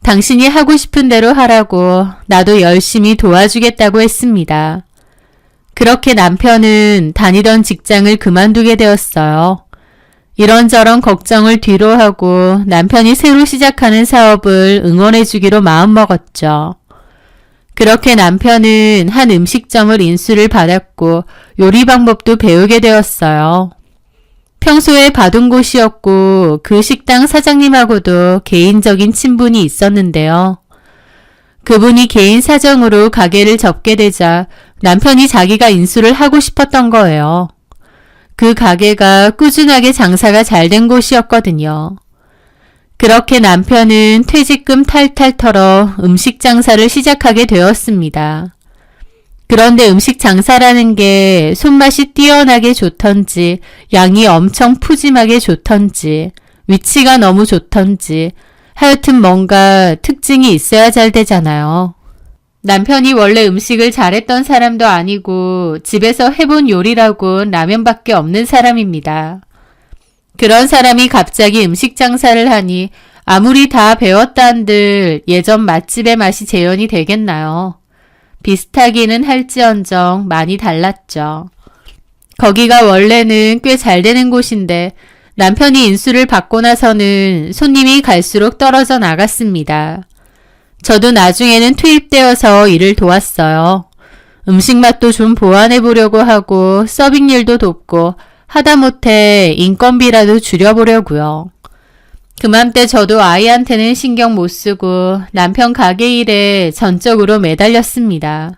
당신이 하고 싶은 대로 하라고 나도 열심히 도와주겠다고 했습니다. 그렇게 남편은 다니던 직장을 그만두게 되었어요. 이런저런 걱정을 뒤로 하고 남편이 새로 시작하는 사업을 응원해주기로 마음먹었죠. 그렇게 남편은 한 음식점을 인수를 받았고 요리 방법도 배우게 되었어요. 평소에 봐둔 곳이었고 그 식당 사장님하고도 개인적인 친분이 있었는데요. 그분이 개인 사정으로 가게를 접게 되자 남편이 자기가 인수를 하고 싶었던 거예요. 그 가게가 꾸준하게 장사가 잘 된 곳이었거든요. 그렇게 남편은 퇴직금 탈탈 털어 음식 장사를 시작하게 되었습니다. 그런데 음식 장사라는 게 손맛이 뛰어나게 좋던지 양이 엄청 푸짐하게 좋던지 위치가 너무 좋던지 하여튼 뭔가 특징이 있어야 잘 되잖아요. 남편이 원래 음식을 잘했던 사람도 아니고 집에서 해본 요리라고 라면밖에 없는 사람입니다. 그런 사람이 갑자기 음식 장사를 하니 아무리 다 배웠다 한들 예전 맛집의 맛이 재현이 되겠나요? 비슷하기는 할지언정 많이 달랐죠. 거기가 원래는 꽤 잘 되는 곳인데 남편이 인수를 받고 나서는 손님이 갈수록 떨어져 나갔습니다. 저도 나중에는 투입되어서 일을 도왔어요. 음식 맛도 좀 보완해 보려고 하고 서빙 일도 돕고 하다못해 인건비라도 줄여보려고요. 그맘때 저도 아이한테는 신경 못 쓰고 남편 가게 일에 전적으로 매달렸습니다.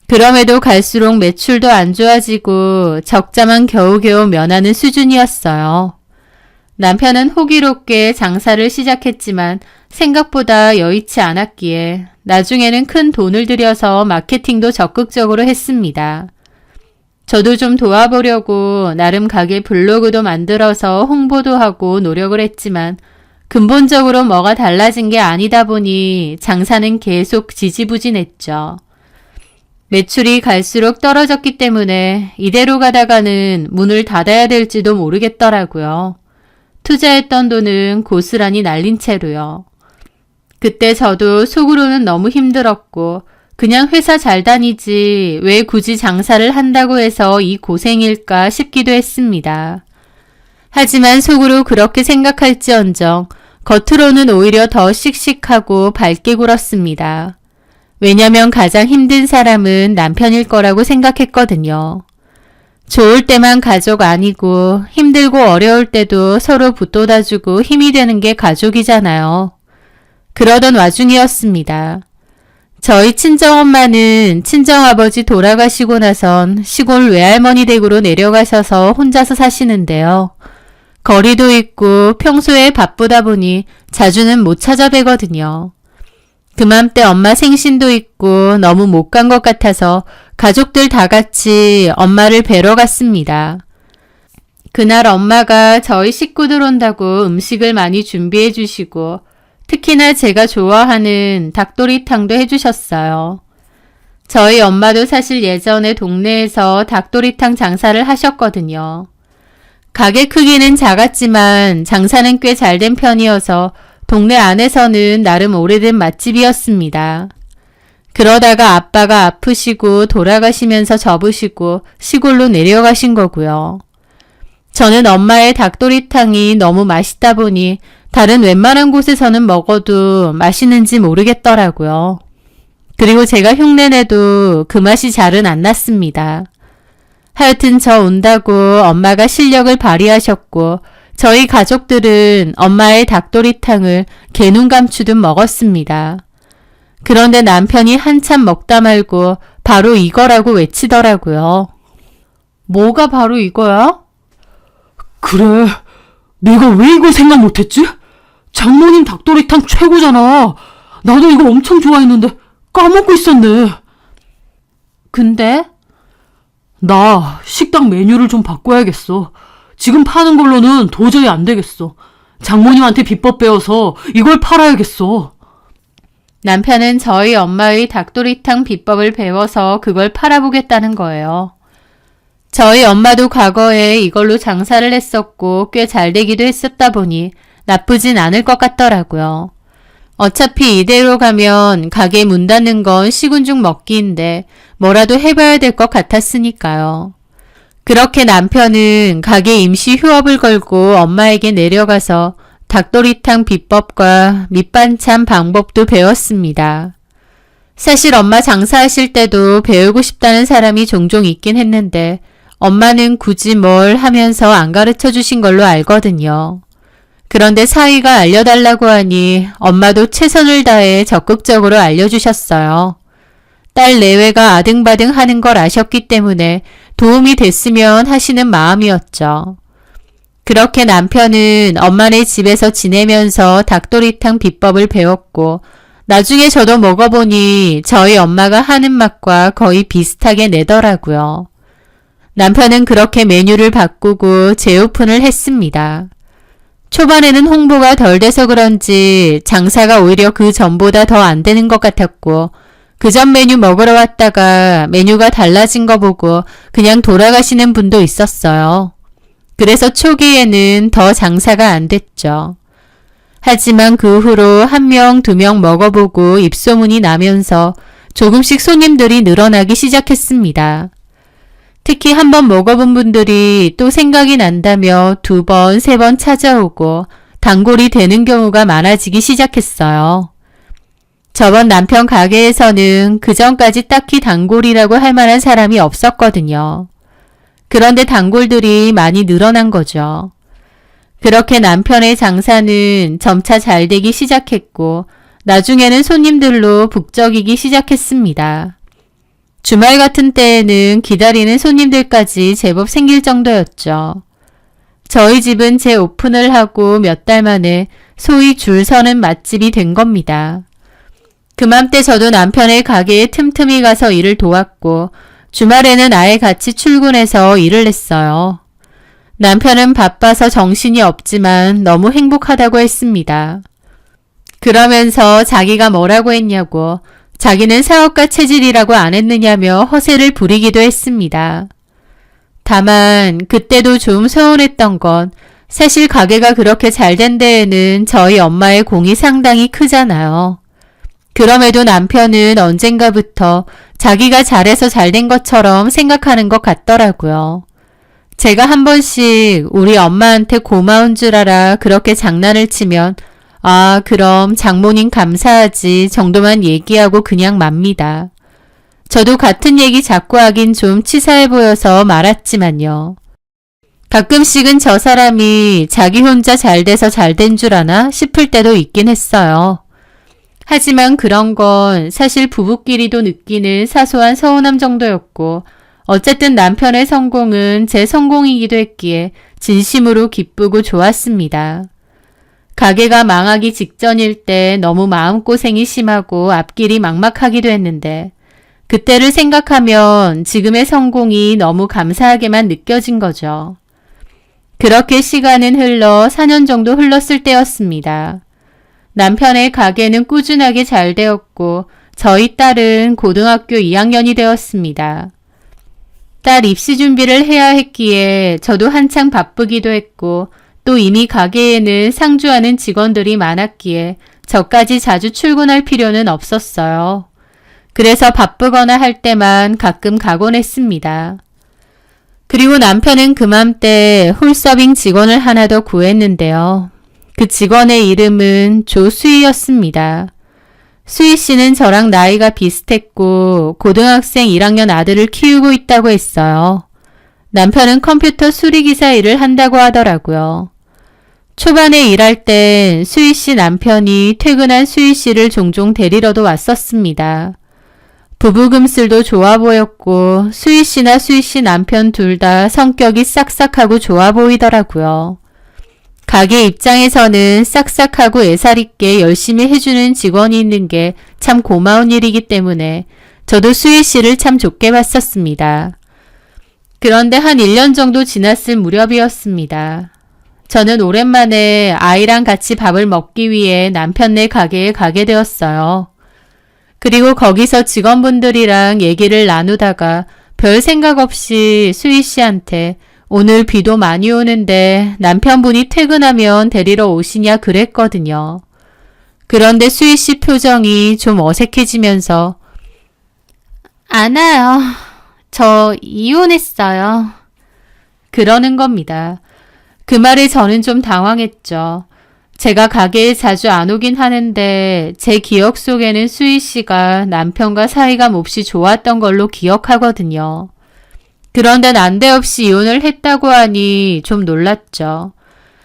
그럼에도 갈수록 매출도 안 좋아지고 적자만 겨우겨우 면하는 수준이었어요. 남편은 호기롭게 장사를 시작했지만 생각보다 여의치 않았기에 나중에는 큰 돈을 들여서 마케팅도 적극적으로 했습니다. 저도 좀 도와보려고 나름 가게 블로그도 만들어서 홍보도 하고 노력을 했지만 근본적으로 뭐가 달라진 게 아니다 보니 장사는 계속 지지부진했죠. 매출이 갈수록 떨어졌기 때문에 이대로 가다가는 문을 닫아야 될지도 모르겠더라고요. 투자했던 돈은 고스란히 날린 채로요. 그때 저도 속으로는 너무 힘들었고 그냥 회사 잘 다니지 왜 굳이 장사를 한다고 해서 이 고생일까 싶기도 했습니다. 하지만 속으로 그렇게 생각할지언정 겉으로는 오히려 더 씩씩하고 밝게 굴었습니다. 왜냐면 가장 힘든 사람은 남편일 거라고 생각했거든요. 좋을 때만 가족 아니고 힘들고 어려울 때도 서로 붙돋아주고 힘이 되는 게 가족이잖아요. 그러던 와중이었습니다. 저희 친정엄마는 친정아버지 돌아가시고 나선 시골 외할머니 댁으로 내려가셔서 혼자서 사시는데요. 거리도 있고 평소에 바쁘다 보니 자주는 못 찾아뵈거든요. 그맘때 엄마 생신도 있고 너무 못 간 것 같아서 가족들 다 같이 엄마를 뵈러 갔습니다. 그날 엄마가 저희 식구들 온다고 음식을 많이 준비해 주시고 특히나 제가 좋아하는 닭도리탕도 해주셨어요. 저희 엄마도 사실 예전에 동네에서 닭도리탕 장사를 하셨거든요. 가게 크기는 작았지만 장사는 꽤 잘된 편이어서 동네 안에서는 나름 오래된 맛집이었습니다. 그러다가 아빠가 아프시고 돌아가시면서 접으시고 시골로 내려가신 거고요. 저는 엄마의 닭도리탕이 너무 맛있다 보니 다른 웬만한 곳에서는 먹어도 맛있는지 모르겠더라고요. 그리고 제가 흉내내도 그 맛이 잘은 안 났습니다. 하여튼 저 온다고 엄마가 실력을 발휘하셨고 저희 가족들은 엄마의 닭도리탕을 개눈 감추듯 먹었습니다. 그런데 남편이 한참 먹다 말고 바로 이거라고 외치더라고요. 뭐가 바로 이거야? 그래, 내가 왜 이걸 생각 못했지? 장모님 닭도리탕 최고잖아. 나도 이거 엄청 좋아했는데 까먹고 있었네. 근데? 나 식당 메뉴를 좀 바꿔야겠어. 지금 파는 걸로는 도저히 안 되겠어. 장모님한테 비법 배워서 이걸 팔아야겠어. 남편은 저희 엄마의 닭도리탕 비법을 배워서 그걸 팔아보겠다는 거예요. 저희 엄마도 과거에 이걸로 장사를 했었고 꽤 잘 되기도 했었다 보니 나쁘진 않을 것 같더라고요. 어차피 이대로 가면 가게 문 닫는 건 시군죽 먹기인데 뭐라도 해봐야 될 것 같았으니까요. 그렇게 남편은 가게 임시 휴업을 걸고 엄마에게 내려가서 닭도리탕 비법과 밑반찬 방법도 배웠습니다. 사실 엄마 장사하실 때도 배우고 싶다는 사람이 종종 있긴 했는데 엄마는 굳이 뭘 하면서 안 가르쳐 주신 걸로 알거든요. 그런데 사위가 알려달라고 하니 엄마도 최선을 다해 적극적으로 알려주셨어요. 딸 내외가 아등바등 하는 걸 아셨기 때문에 도움이 됐으면 하시는 마음이었죠. 그렇게 남편은 엄마네 집에서 지내면서 닭도리탕 비법을 배웠고 나중에 저도 먹어보니 저희 엄마가 하는 맛과 거의 비슷하게 내더라고요. 남편은 그렇게 메뉴를 바꾸고 재오픈을 했습니다. 초반에는 홍보가 덜 돼서 그런지 장사가 오히려 그 전보다 더 안 되는 것 같았고 그 전 메뉴 먹으러 왔다가 메뉴가 달라진 거 보고 그냥 돌아가시는 분도 있었어요. 그래서 초기에는 더 장사가 안 됐죠. 하지만 그 후로 1명, 2명 먹어보고 입소문이 나면서 조금씩 손님들이 늘어나기 시작했습니다. 특히 한번 먹어본 분들이 또 생각이 난다며 2번, 3번 찾아오고 단골이 되는 경우가 많아지기 시작했어요. 저번 남편 가게에서는 그전까지 딱히 단골이라고 할 만한 사람이 없었거든요. 그런데 단골들이 많이 늘어난 거죠. 그렇게 남편의 장사는 점차 잘 되기 시작했고 나중에는 손님들로 북적이기 시작했습니다. 주말 같은 때에는 기다리는 손님들까지 제법 생길 정도였죠. 저희 집은 재오픈을 하고 몇 달 만에 소위 줄 서는 맛집이 된 겁니다. 그맘때 저도 남편의 가게에 틈틈이 가서 일을 도왔고 주말에는 아예 같이 출근해서 일을 했어요. 남편은 바빠서 정신이 없지만 너무 행복하다고 했습니다. 그러면서 자기가 뭐라고 했냐고 자기는 사업가 체질이라고 안 했느냐며 허세를 부리기도 했습니다. 다만 그때도 좀 서운했던 건 사실 가게가 그렇게 잘 된 데에는 저희 엄마의 공이 상당히 크잖아요. 그럼에도 남편은 언젠가부터 자기가 잘해서 잘 된 것처럼 생각하는 것 같더라고요. 제가 한 번씩 우리 엄마한테 고마운 줄 알아 그렇게 장난을 치면 아, 그럼 장모님 감사하지 정도만 얘기하고 그냥 맙니다. 저도 같은 얘기 자꾸 하긴 좀 치사해 보여서 말았지만요. 가끔씩은 저 사람이 자기 혼자 잘 돼서 잘 된 줄 아나 싶을 때도 있긴 했어요. 하지만 그런 건 사실 부부끼리도 느끼는 사소한 서운함 정도였고 어쨌든 남편의 성공은 제 성공이기도 했기에 진심으로 기쁘고 좋았습니다. 가게가 망하기 직전일 때 너무 마음고생이 심하고 앞길이 막막하기도 했는데 그때를 생각하면 지금의 성공이 너무 감사하게만 느껴진 거죠. 그렇게 시간은 흘러 4년 정도 흘렀을 때였습니다. 남편의 가게는 꾸준하게 잘 되었고 저희 딸은 고등학교 2학년이 되었습니다. 딸 입시 준비를 해야 했기에 저도 한창 바쁘기도 했고 또 이미 가게에는 상주하는 직원들이 많았기에 저까지 자주 출근할 필요는 없었어요. 그래서 바쁘거나 할 때만 가끔 가곤 했습니다. 그리고 남편은 그맘때 홀서빙 직원을 하나 더 구했는데요. 그 직원의 이름은 조수희였습니다. 수희 씨는 저랑 나이가 비슷했고 고등학생 1학년 아들을 키우고 있다고 했어요. 남편은 컴퓨터 수리기사 일을 한다고 하더라고요. 초반에 일할 땐 수희 씨 남편이 퇴근한 수희 씨를 종종 데리러도 왔었습니다. 부부금슬도 좋아 보였고 수희 씨나 수희 씨 남편 둘 다 성격이 싹싹하고 좋아 보이더라고요. 가게 입장에서는 싹싹하고 애살 있게 열심히 해주는 직원이 있는 게 참 고마운 일이기 때문에 저도 수희 씨를 참 좋게 봤었습니다. 그런데 한 1년 정도 지났을 무렵이었습니다. 저는 오랜만에 아이랑 같이 밥을 먹기 위해 남편네 가게에 가게 되었어요. 그리고 거기서 직원분들이랑 얘기를 나누다가 별 생각 없이 수희 씨한테 오늘 비도 많이 오는데 남편분이 퇴근하면 데리러 오시냐 그랬거든요. 그런데 수희 씨 표정이 좀 어색해지면서 안 와요. 저 이혼했어요. 그러는 겁니다. 그 말에 저는 좀 당황했죠. 제가 가게에 자주 안 오긴 하는데 제 기억 속에는 수희 씨가 남편과 사이가 몹시 좋았던 걸로 기억하거든요. 그런데 난데없이 이혼을 했다고 하니 좀 놀랐죠.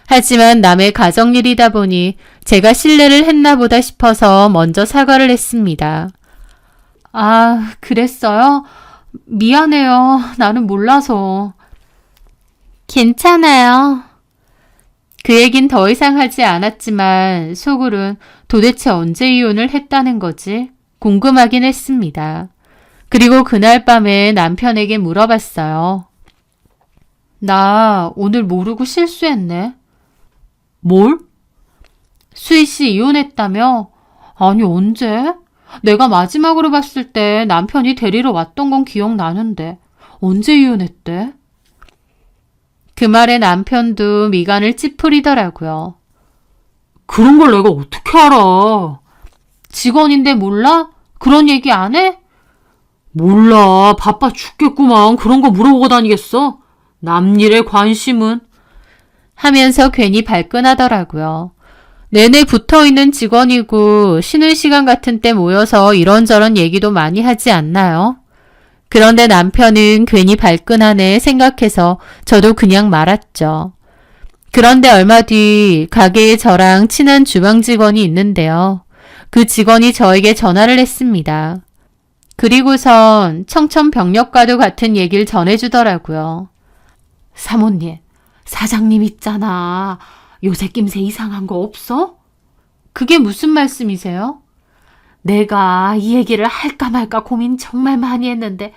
하지만 남의 가정일이다 보니 제가 실례를 했나 보다 싶어서 먼저 사과를 했습니다. 아, 그랬어요? 미안해요. 나는 몰라서. 괜찮아요. 그 얘긴 더 이상 하지 않았지만 속으론 도대체 언제 이혼을 했다는 거지? 궁금하긴 했습니다. 그리고 그날 밤에 남편에게 물어봤어요. 나 오늘 모르고 실수했네. 뭘? 수희 씨 이혼했다며? 아니 언제? 내가 마지막으로 봤을 때 남편이 데리러 왔던 건 기억나는데 언제 이혼했대? 그 말에 남편도 미간을 찌푸리더라고요. 그런 걸 내가 어떻게 알아? 직원인데 몰라? 그런 얘기 안 해? 몰라. 바빠 죽겠구만. 그런 거 물어보고 다니겠어? 남 일에 관심은? 하면서 괜히 발끈하더라고요. 내내 붙어있는 직원이고 쉬는 시간 같은 때 모여서 이런저런 얘기도 많이 하지 않나요? 그런데 남편은 괜히 발끈하네 생각해서 저도 그냥 말았죠. 그런데 얼마 뒤 가게에 저랑 친한 주방 직원이 있는데요. 그 직원이 저에게 전화를 했습니다. 그리고선 청천벽력과도 같은 얘기를 전해주더라고요. 사모님, 사장님 있잖아. 요새 낌새 이상한 거 없어? 그게 무슨 말씀이세요? 내가 이 얘기를 할까 말까 고민 정말 많이 했는데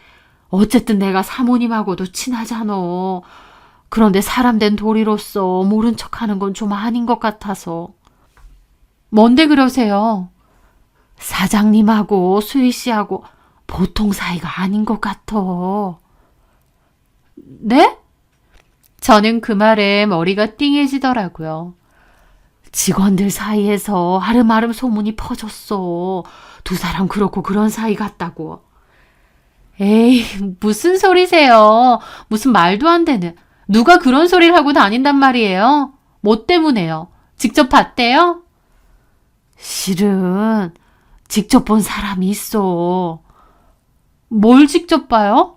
어쨌든 내가 사모님하고도 친하잖아. 그런데 사람 된 도리로서 모른 척하는 건 좀 아닌 것 같아서. 뭔데 그러세요? 사장님하고 수희 씨하고 보통 사이가 아닌 것 같아. 네? 저는 그 말에 머리가 띵해지더라고요. 직원들 사이에서 아름아름 소문이 퍼졌어. 두 사람 그렇고 그런 사이 같다고. 에이, 무슨 소리세요? 무슨 말도 안 되는. 누가 그런 소리를 하고 다닌단 말이에요? 뭐 때문에요? 직접 봤대요? 실은 직접 본 사람이 있어. 뭘 직접 봐요?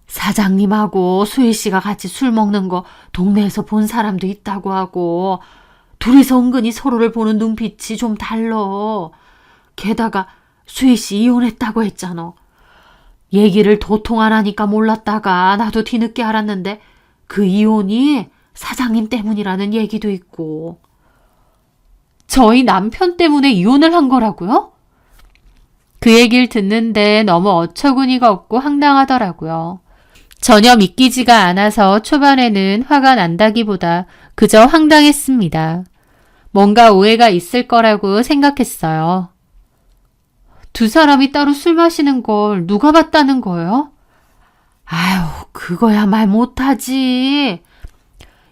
사장님하고 수희 씨가 같이 술 먹는 거 동네에서 본 사람도 있다고 하고 둘이서 은근히 서로를 보는 눈빛이 좀 달라. 게다가 수희 씨 이혼했다고 했잖아. 얘기를 도통 안 하니까 몰랐다가 나도 뒤늦게 알았는데 그 이혼이 사장님 때문이라는 얘기도 있고. 저희 남편 때문에 이혼을 한 거라고요? 그 얘기를 듣는데 너무 어처구니가 없고 황당하더라고요. 전혀 믿기지가 않아서 초반에는 화가 난다기보다 그저 황당했습니다. 뭔가 오해가 있을 거라고 생각했어요. 두 사람이 따로 술 마시는 걸 누가 봤다는 거예요? 아유, 그거야 말 못하지.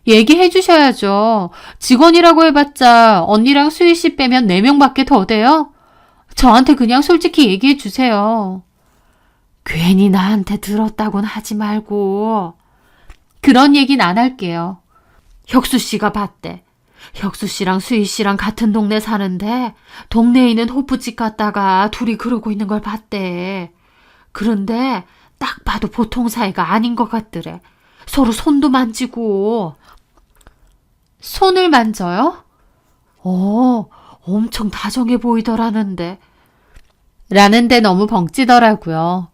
얘기해 주셔야죠. 직원이라고 해봤자 언니랑 수희 씨 빼면 4명밖에 더 돼요? 저한테 그냥 솔직히 얘기해 주세요. 괜히 나한테 들었다곤 하지 말고. 그런 얘기는 안 할게요. 혁수 씨가 봤대. 혁수 씨랑 수희 씨랑 같은 동네 사는데 동네에 있는 호프집 갔다가 둘이 그러고 있는 걸 봤대. 그런데 딱 봐도 보통 사이가 아닌 것 같더래. 서로 손도 만지고. 손을 만져요? 엄청 다정해 보이더라는데. 라는데 너무 벙찌더라고요.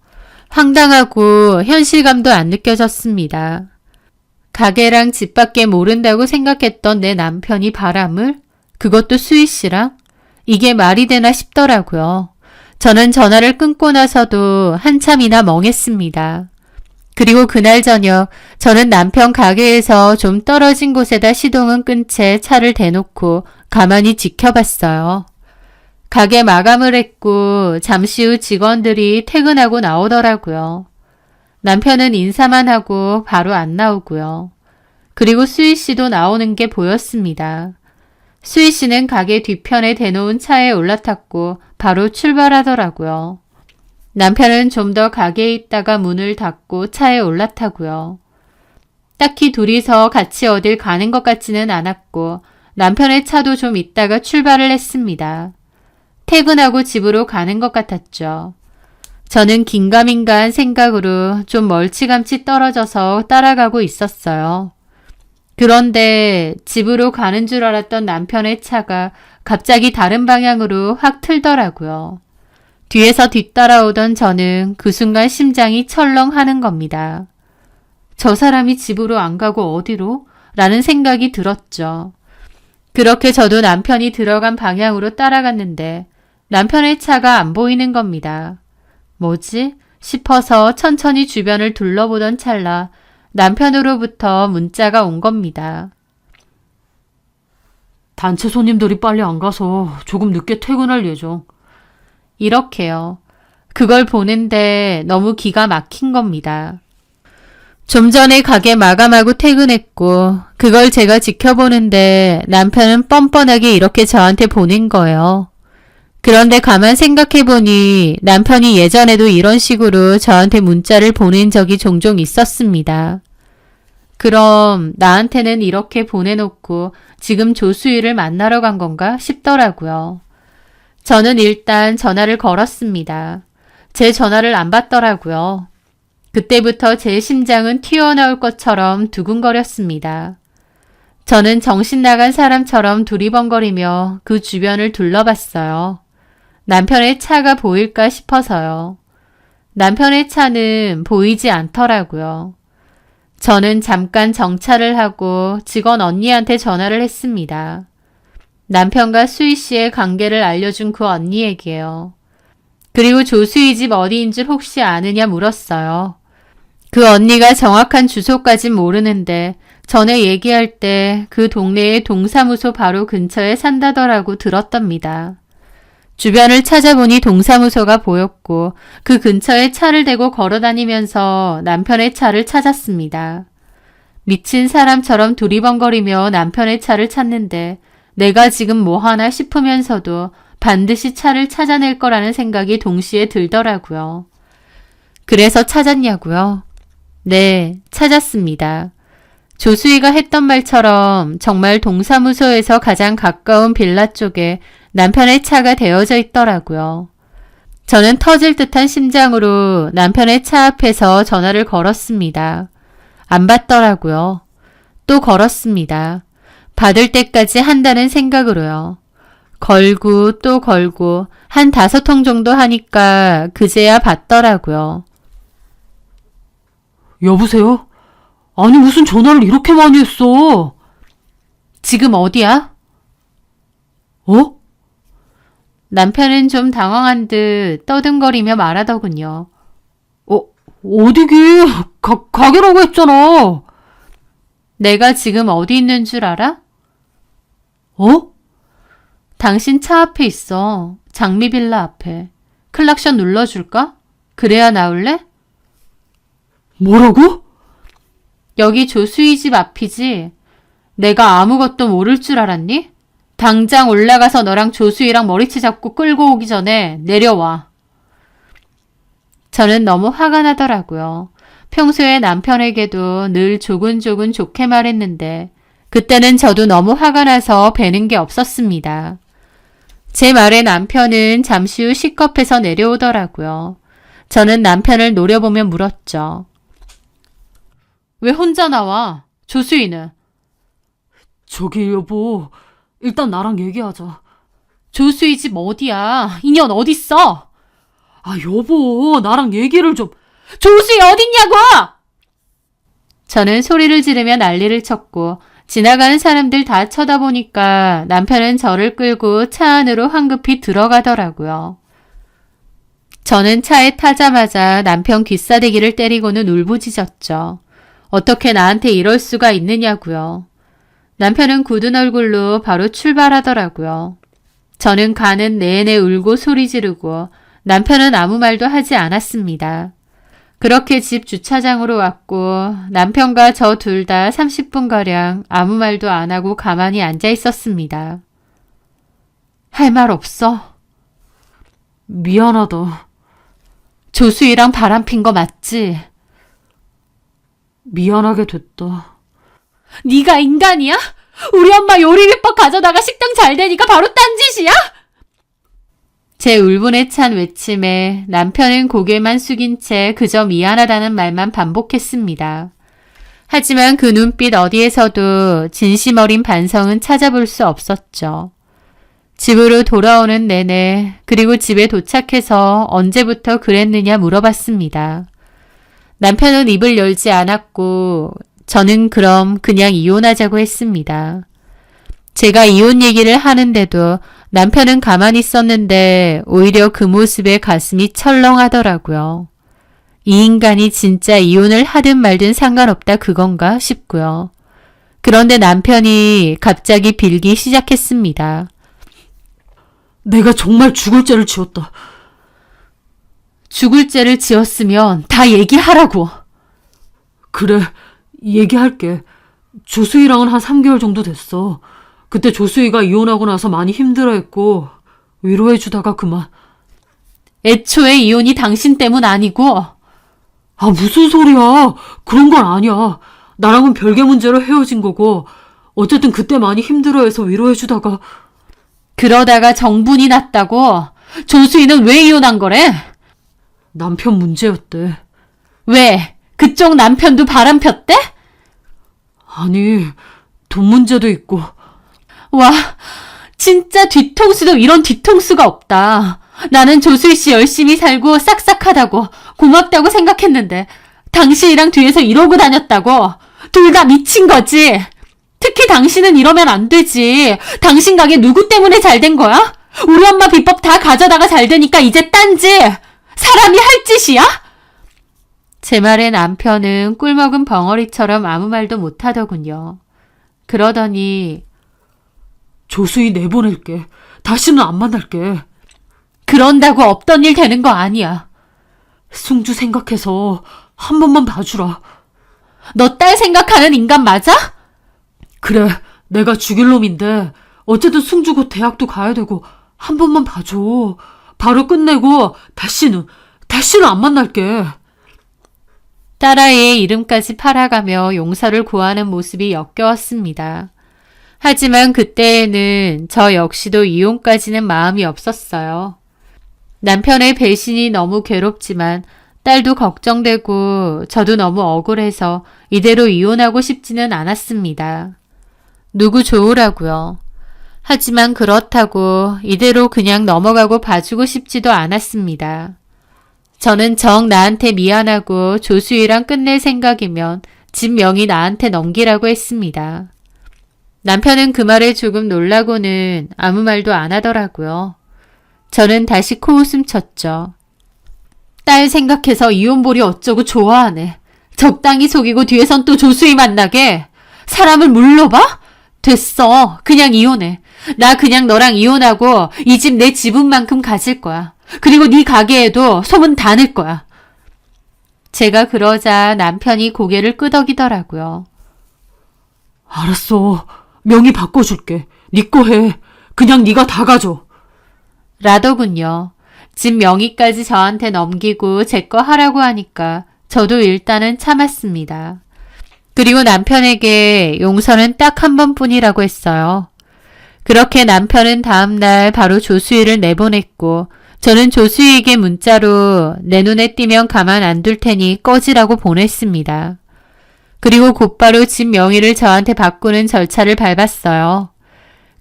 황당하고 현실감도 안 느껴졌습니다. 가게랑 집 밖에 모른다고 생각했던 내 남편이 바람을? 그것도 수희 씨랑? 이게 말이 되나 싶더라고요. 저는 전화를 끊고 나서도 한참이나 멍했습니다. 그리고 그날 저녁 저는 남편 가게에서 좀 떨어진 곳에다 시동은 끈 채 차를 대놓고 가만히 지켜봤어요. 가게 마감을 했고 잠시 후 직원들이 퇴근하고 나오더라고요. 남편은 인사만 하고 바로 안 나오고요. 그리고 수희 씨도 나오는 게 보였습니다. 수희 씨는 가게 뒤편에 대놓은 차에 올라탔고 바로 출발하더라고요. 남편은 좀 더 가게에 있다가 문을 닫고 차에 올라타고요. 딱히 둘이서 같이 어딜 가는 것 같지는 않았고 남편의 차도 좀 있다가 출발을 했습니다. 퇴근하고 집으로 가는 것 같았죠. 저는 긴가민가한 생각으로 좀 멀찌감치 떨어져서 따라가고 있었어요. 그런데 집으로 가는 줄 알았던 남편의 차가 갑자기 다른 방향으로 확 틀더라고요. 뒤에서 뒤따라오던 저는 그 순간 심장이 철렁하는 겁니다. 저 사람이 집으로 안 가고 어디로? 라는 생각이 들었죠. 그렇게 저도 남편이 들어간 방향으로 따라갔는데 남편의 차가 안 보이는 겁니다. 뭐지? 싶어서 천천히 주변을 둘러보던 찰나 남편으로부터 문자가 온 겁니다. 단체 손님들이 빨리 안 가서 조금 늦게 퇴근할 예정. 이렇게요. 그걸 보는데 너무 기가 막힌 겁니다. 좀 전에 가게 마감하고 퇴근했고 그걸 제가 지켜보는데 남편은 뻔뻔하게 이렇게 저한테 보낸 거예요. 그런데 가만 생각해보니 남편이 예전에도 이런 식으로 저한테 문자를 보낸 적이 종종 있었습니다. 그럼 나한테는 이렇게 보내놓고 지금 조수희를 만나러 간 건가 싶더라고요. 저는 일단 전화를 걸었습니다. 제 전화를 안 받더라고요. 그때부터 제 심장은 튀어나올 것처럼 두근거렸습니다. 저는 정신 나간 사람처럼 두리번거리며 그 주변을 둘러봤어요. 남편의 차가 보일까 싶어서요. 남편의 차는 보이지 않더라고요. 저는 잠깐 정차를 하고 직원 언니한테 전화를 했습니다. 남편과 수희 씨의 관계를 알려준 그 언니에게요. 그리고 조수희 집 어디인 줄 혹시 아느냐 물었어요. 그 언니가 정확한 주소까진 모르는데 전에 얘기할 때 그 동네의 동사무소 바로 근처에 산다더라고 들었답니다. 주변을 찾아보니 동사무소가 보였고 그 근처에 차를 대고 걸어다니면서 남편의 차를 찾았습니다. 미친 사람처럼 두리번거리며 남편의 차를 찾는데 내가 지금 뭐 하나 싶으면서도 반드시 차를 찾아낼 거라는 생각이 동시에 들더라고요. 그래서 찾았냐고요? 네, 찾았습니다. 조수희가 했던 말처럼 정말 동사무소에서 가장 가까운 빌라 쪽에 남편의 차가 대여져 있더라고요. 저는 터질 듯한 심장으로 남편의 차 앞에서 전화를 걸었습니다. 안 받더라고요. 또 걸었습니다. 받을 때까지 한다는 생각으로요. 걸고 또 걸고 한 5통 정도 하니까 그제야 받더라고요. 여보세요? 아니, 무슨 전화를 이렇게 많이 했어? 지금 어디야? 어? 남편은 좀 당황한 듯 떠듬거리며 말하더군요. 어디기? 가게라고 했잖아. 내가 지금 어디 있는 줄 알아? 어? 당신 차 앞에 있어. 장미빌라 앞에. 클락션 눌러줄까? 그래야 나올래? 뭐라고? 여기 조수희 집 앞이지? 내가 아무것도 모를 줄 알았니? 당장 올라가서 너랑 조수희랑 머리채 잡고 끌고 오기 전에 내려와. 저는 너무 화가 나더라고요. 평소에 남편에게도 늘 조근조근 좋게 말했는데 그때는 저도 너무 화가 나서 배는 게 없었습니다. 제 말에 남편은 잠시 후 C컵에서 내려오더라고요. 저는 남편을 노려보며 물었죠. 왜 혼자 나와? 조수희는? 저기 여보, 일단 나랑 얘기하자. 조수희 집 어디야? 인연 어딨어? 아, 여보, 나랑 얘기를 좀. 조수희 어딨냐고! 저는 소리를 지르며 난리를 쳤고 지나가는 사람들 다 쳐다보니까 남편은 저를 끌고 차 안으로 황급히 들어가더라고요. 저는 차에 타자마자 남편 귀싸대기를 때리고는 울부짖었죠. 어떻게 나한테 이럴 수가 있느냐고요. 남편은 굳은 얼굴로 바로 출발하더라고요. 저는 가는 내내 울고 소리 지르고 남편은 아무 말도 하지 않았습니다. 그렇게 집 주차장으로 왔고 남편과 저 둘 다 30분가량 아무 말도 안 하고 가만히 앉아 있었습니다. 할 말 없어? 미안하다. 조수희랑 바람핀 거 맞지? 미안하게 됐다. 네가 인간이야? 우리 엄마 요리 비법 가져다가 식당 잘 되니까 바로 딴짓이야? 제 울분에 찬 외침에 남편은 고개만 숙인 채 그저 미안하다는 말만 반복했습니다. 하지만 그 눈빛 어디에서도 진심 어린 반성은 찾아볼 수 없었죠. 집으로 돌아오는 내내 그리고 집에 도착해서 언제부터 그랬느냐 물어봤습니다. 남편은 입을 열지 않았고 저는 그럼 그냥 이혼하자고 했습니다. 제가 이혼 얘기를 하는데도 남편은 가만히 있었는데 오히려 그 모습에 가슴이 철렁하더라고요. 이 인간이 진짜 이혼을 하든 말든 상관없다 그건가 싶고요. 그런데 남편이 갑자기 빌기 시작했습니다. 내가 정말 죽을 죄를 지었다. 죽을 죄를 지었으면 다 얘기하라고. 그래, 얘기할게. 조수희랑은 한 3개월 정도 됐어. 그때 조수희가 이혼하고 나서 많이 힘들어했고 위로해주다가 그만. 애초에 이혼이 당신 때문 아니고. 아, 무슨 소리야. 그런 건 아니야. 나랑은 별개 문제로 헤어진 거고 어쨌든 그때 많이 힘들어해서 위로해주다가. 그러다가 정분이 났다고? 조수희는 왜 이혼한 거래? 남편 문제였대. 왜? 그쪽 남편도 바람 폈대? 아니, 돈 문제도 있고. 와, 진짜 뒤통수도 이런 뒤통수가 없다. 나는 조수희 씨 열심히 살고 싹싹하다고 고맙다고 생각했는데 당신이랑 뒤에서 이러고 다녔다고. 둘 다 미친 거지. 특히 당신은 이러면 안 되지. 당신 가게 누구 때문에 잘 된 거야? 우리 엄마 비법 다 가져다가 잘 되니까 이제 딴지. 사람이 할 짓이야? 제 말에 남편은 꿀먹은 벙어리처럼 아무 말도 못하더군요. 그러더니 조수희 내보낼게. 다시는 안 만날게. 그런다고 없던 일 되는 거 아니야. 승주 생각해서 한 번만 봐주라. 너 딸 생각하는 인간 맞아? 그래, 내가 죽일 놈인데 어쨌든 승주 곧 대학도 가야 되고 한 번만 봐줘. 바로 끝내고 다시는 안 만날게. 딸아이의 이름까지 팔아가며 용서를 구하는 모습이 역겨웠습니다. 하지만 그때에는 저 역시도 이혼까지는 마음이 없었어요. 남편의 배신이 너무 괴롭지만 딸도 걱정되고 저도 너무 억울해서 이대로 이혼하고 싶지는 않았습니다. 누구 좋으라고요. 하지만 그렇다고 이대로 그냥 넘어가고 봐주고 싶지도 않았습니다. 저는 정 나한테 미안하고 조수희랑 끝낼 생각이면 집 명의 나한테 넘기라고 했습니다. 남편은 그 말에 조금 놀라고는 아무 말도 안 하더라고요. 저는 다시 코웃음 쳤죠. 딸 생각해서 이혼보리 어쩌고 좋아하네. 적당히 속이고 뒤에선 또 조수희 만나게. 사람을 물러봐? 됐어. 그냥 이혼해. 나 그냥 너랑 이혼하고 이 집 내 지분만큼 가질 거야. 그리고 네 가게에도 소문 다 낼 거야. 제가 그러자 남편이 고개를 끄덕이더라고요. 알았어. 명의 바꿔줄게. 네 거 해. 그냥 네가 다 가져. 라더군요. 집 명의까지 저한테 넘기고 제 거 하라고 하니까 저도 일단은 참았습니다. 그리고 남편에게 용서는 딱 한 번뿐이라고 했어요. 그렇게 남편은 다음날 바로 조수희를 내보냈고 저는 조수희에게 문자로 내 눈에 띄면 가만 안 둘 테니 꺼지라고 보냈습니다. 그리고 곧바로 집 명의를 저한테 바꾸는 절차를 밟았어요.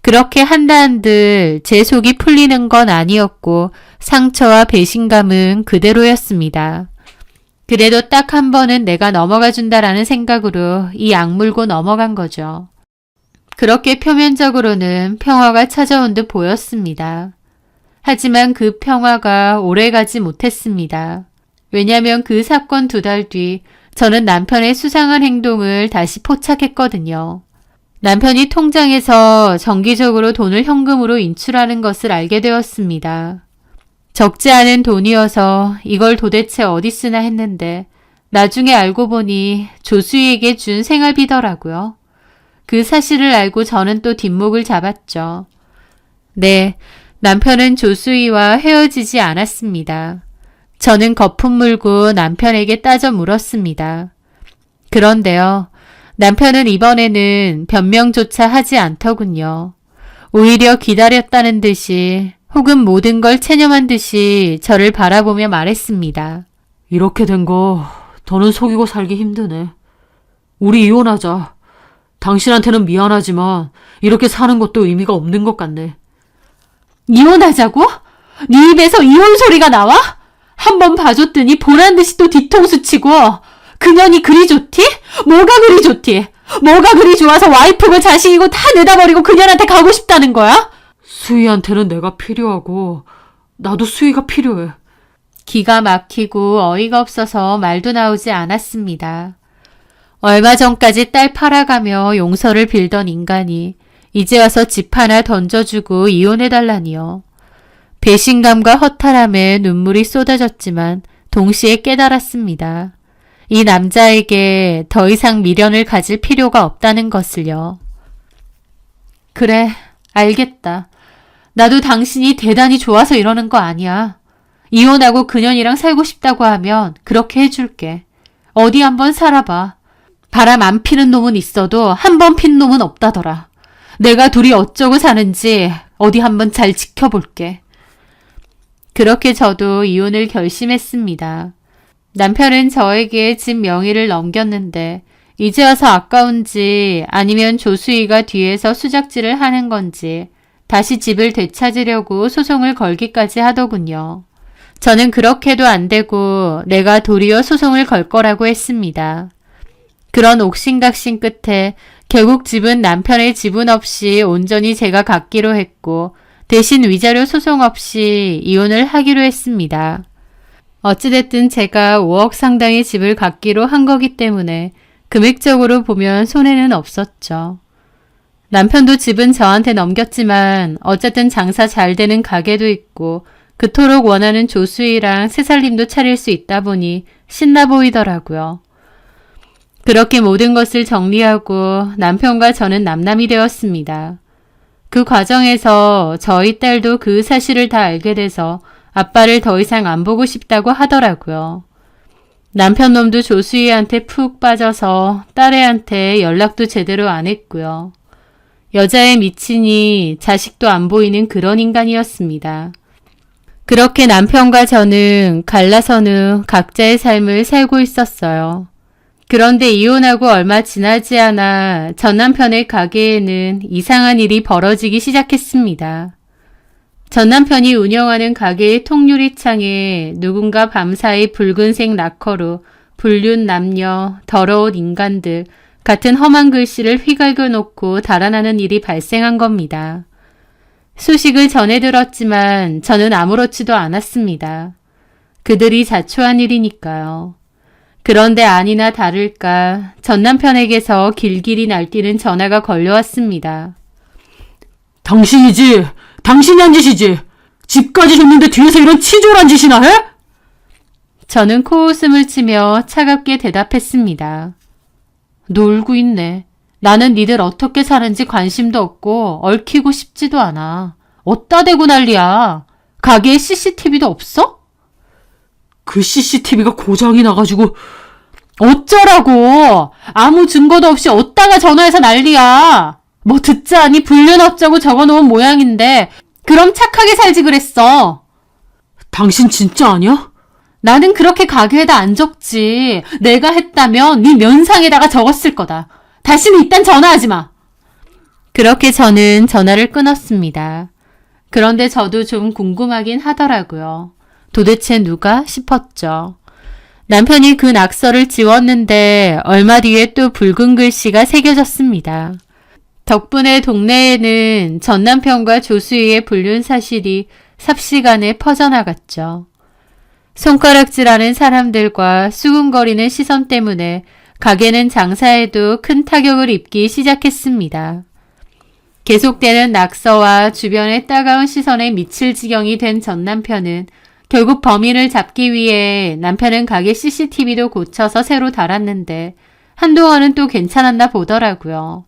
그렇게 한다 한들 제 속이 풀리는 건 아니었고 상처와 배신감은 그대로였습니다. 그래도 딱 한 번은 내가 넘어가 준다라는 생각으로 이 악물고 넘어간 거죠. 그렇게 표면적으로는 평화가 찾아온 듯 보였습니다. 하지만 그 평화가 오래가지 못했습니다. 왜냐하면 그 사건 2달 뒤 저는 남편의 수상한 행동을 다시 포착했거든요. 남편이 통장에서 정기적으로 돈을 현금으로 인출하는 것을 알게 되었습니다. 적지 않은 돈이어서 이걸 도대체 어디 쓰나 했는데 나중에 알고 보니 조수희에게 준 생활비더라고요. 그 사실을 알고 저는 또 뒷목을 잡았죠. 네, 남편은 조수희와 헤어지지 않았습니다. 저는 거품 물고 남편에게 따져 물었습니다. 그런데요, 남편은 이번에는 변명조차 하지 않더군요. 오히려 기다렸다는 듯이 혹은 모든 걸 체념한 듯이 저를 바라보며 말했습니다. 이렇게 된 거 더는 속이고 살기 힘드네. 우리 이혼하자. 당신한테는 미안하지만 이렇게 사는 것도 의미가 없는 것 같네. 이혼하자고? 네 입에서 이혼 소리가 나와? 한 번 봐줬더니 보란 듯이 또 뒤통수 치고 그년이 그리 좋디? 뭐가 그리 좋디? 뭐가 그리 좋아서 와이프고 자식이고 다 내다버리고 그년한테 가고 싶다는 거야? 수희한테는 내가 필요하고 나도 수희가 필요해. 기가 막히고 어이가 없어서 말도 나오지 않았습니다. 얼마 전까지 딸 팔아가며 용서를 빌던 인간이 이제 와서 집 하나 던져주고 이혼해달라니요. 배신감과 허탈함에 눈물이 쏟아졌지만 동시에 깨달았습니다. 이 남자에게 더 이상 미련을 가질 필요가 없다는 것을요. 그래, 알겠다. 나도 당신이 대단히 좋아서 이러는 거 아니야. 이혼하고 그년이랑 살고 싶다고 하면 그렇게 해줄게. 어디 한번 살아봐. 바람 안 피는 놈은 있어도 한 번 핀 놈은 없다더라. 내가 둘이 어쩌고 사는지 어디 한번 잘 지켜볼게. 그렇게 저도 이혼을 결심했습니다. 남편은 저에게 집 명의를 넘겼는데 이제 와서 아까운지 아니면 조수희가 뒤에서 수작질을 하는 건지 다시 집을 되찾으려고 소송을 걸기까지 하더군요. 저는 그렇게도 안 되고 내가 도리어 소송을 걸 거라고 했습니다. 그런 옥신각신 끝에 결국 집은 남편의 지분 없이 온전히 제가 갖기로 했고 대신 위자료 소송 없이 이혼을 하기로 했습니다. 어찌됐든 제가 5억 상당의 집을 갖기로 한 거기 때문에 금액적으로 보면 손해는 없었죠. 남편도 집은 저한테 넘겼지만 어쨌든 장사 잘 되는 가게도 있고 그토록 원하는 조수희랑 새살림도 차릴 수 있다 보니 신나 보이더라고요. 그렇게 모든 것을 정리하고 남편과 저는 남남이 되었습니다. 그 과정에서 저희 딸도 그 사실을 다 알게 돼서 아빠를 더 이상 안 보고 싶다고 하더라고요. 남편 놈도 조수희한테 푹 빠져서 딸애한테 연락도 제대로 안 했고요. 여자에 미치니 자식도 안 보이는 그런 인간이었습니다. 그렇게 남편과 저는 갈라선 후 각자의 삶을 살고 있었어요. 그런데 이혼하고 얼마 지나지 않아 전 남편의 가게에는 이상한 일이 벌어지기 시작했습니다. 전 남편이 운영하는 가게의 통유리창에 누군가 밤사이 붉은색 락커로 불륜 남녀, 더러운 인간들 같은 험한 글씨를 휘갈겨 놓고 달아나는 일이 발생한 겁니다. 소식을 전해 들었지만 저는 아무렇지도 않았습니다. 그들이 자초한 일이니까요. 그런데 아니나 다를까 전 남편에게서 길길이 날뛰는 전화가 걸려왔습니다. 당신이지? 당신이 한 짓이지? 집까지 줬는데 뒤에서 이런 치졸한 짓이나 해? 저는 코웃음을 치며 차갑게 대답했습니다. 놀고 있네. 나는 니들 어떻게 사는지 관심도 없고 얽히고 싶지도 않아. 어따 대고 난리야. 가게에 CCTV도 없어? 그 CCTV가 고장이 나가지고 어쩌라고. 아무 증거도 없이 어따가 전화해서 난리야. 뭐 듣자니 불륜 업자고 적어놓은 모양인데 그럼 착하게 살지 그랬어. 당신 진짜 아니야? 나는 그렇게 가게에다 안 적지. 내가 했다면 네 면상에다가 적었을 거다. 다시는 이딴 전화하지 마. 그렇게 저는 전화를 끊었습니다. 그런데 저도 좀 궁금하긴 하더라고요. 도대체 누가 싶었죠. 남편이 그 낙서를 지웠는데 얼마 뒤에 또 붉은 글씨가 새겨졌습니다. 덕분에 동네에는 전 남편과 조수희의 불륜 사실이 삽시간에 퍼져나갔죠. 손가락질하는 사람들과 수군거리는 시선 때문에 가게는 장사에도 큰 타격을 입기 시작했습니다. 계속되는 낙서와 주변의 따가운 시선에 미칠 지경이 된 전 남편은 결국 범인을 잡기 위해 남편은 가게 CCTV도 고쳐서 새로 달았는데 한동안은 또 괜찮았나 보더라고요.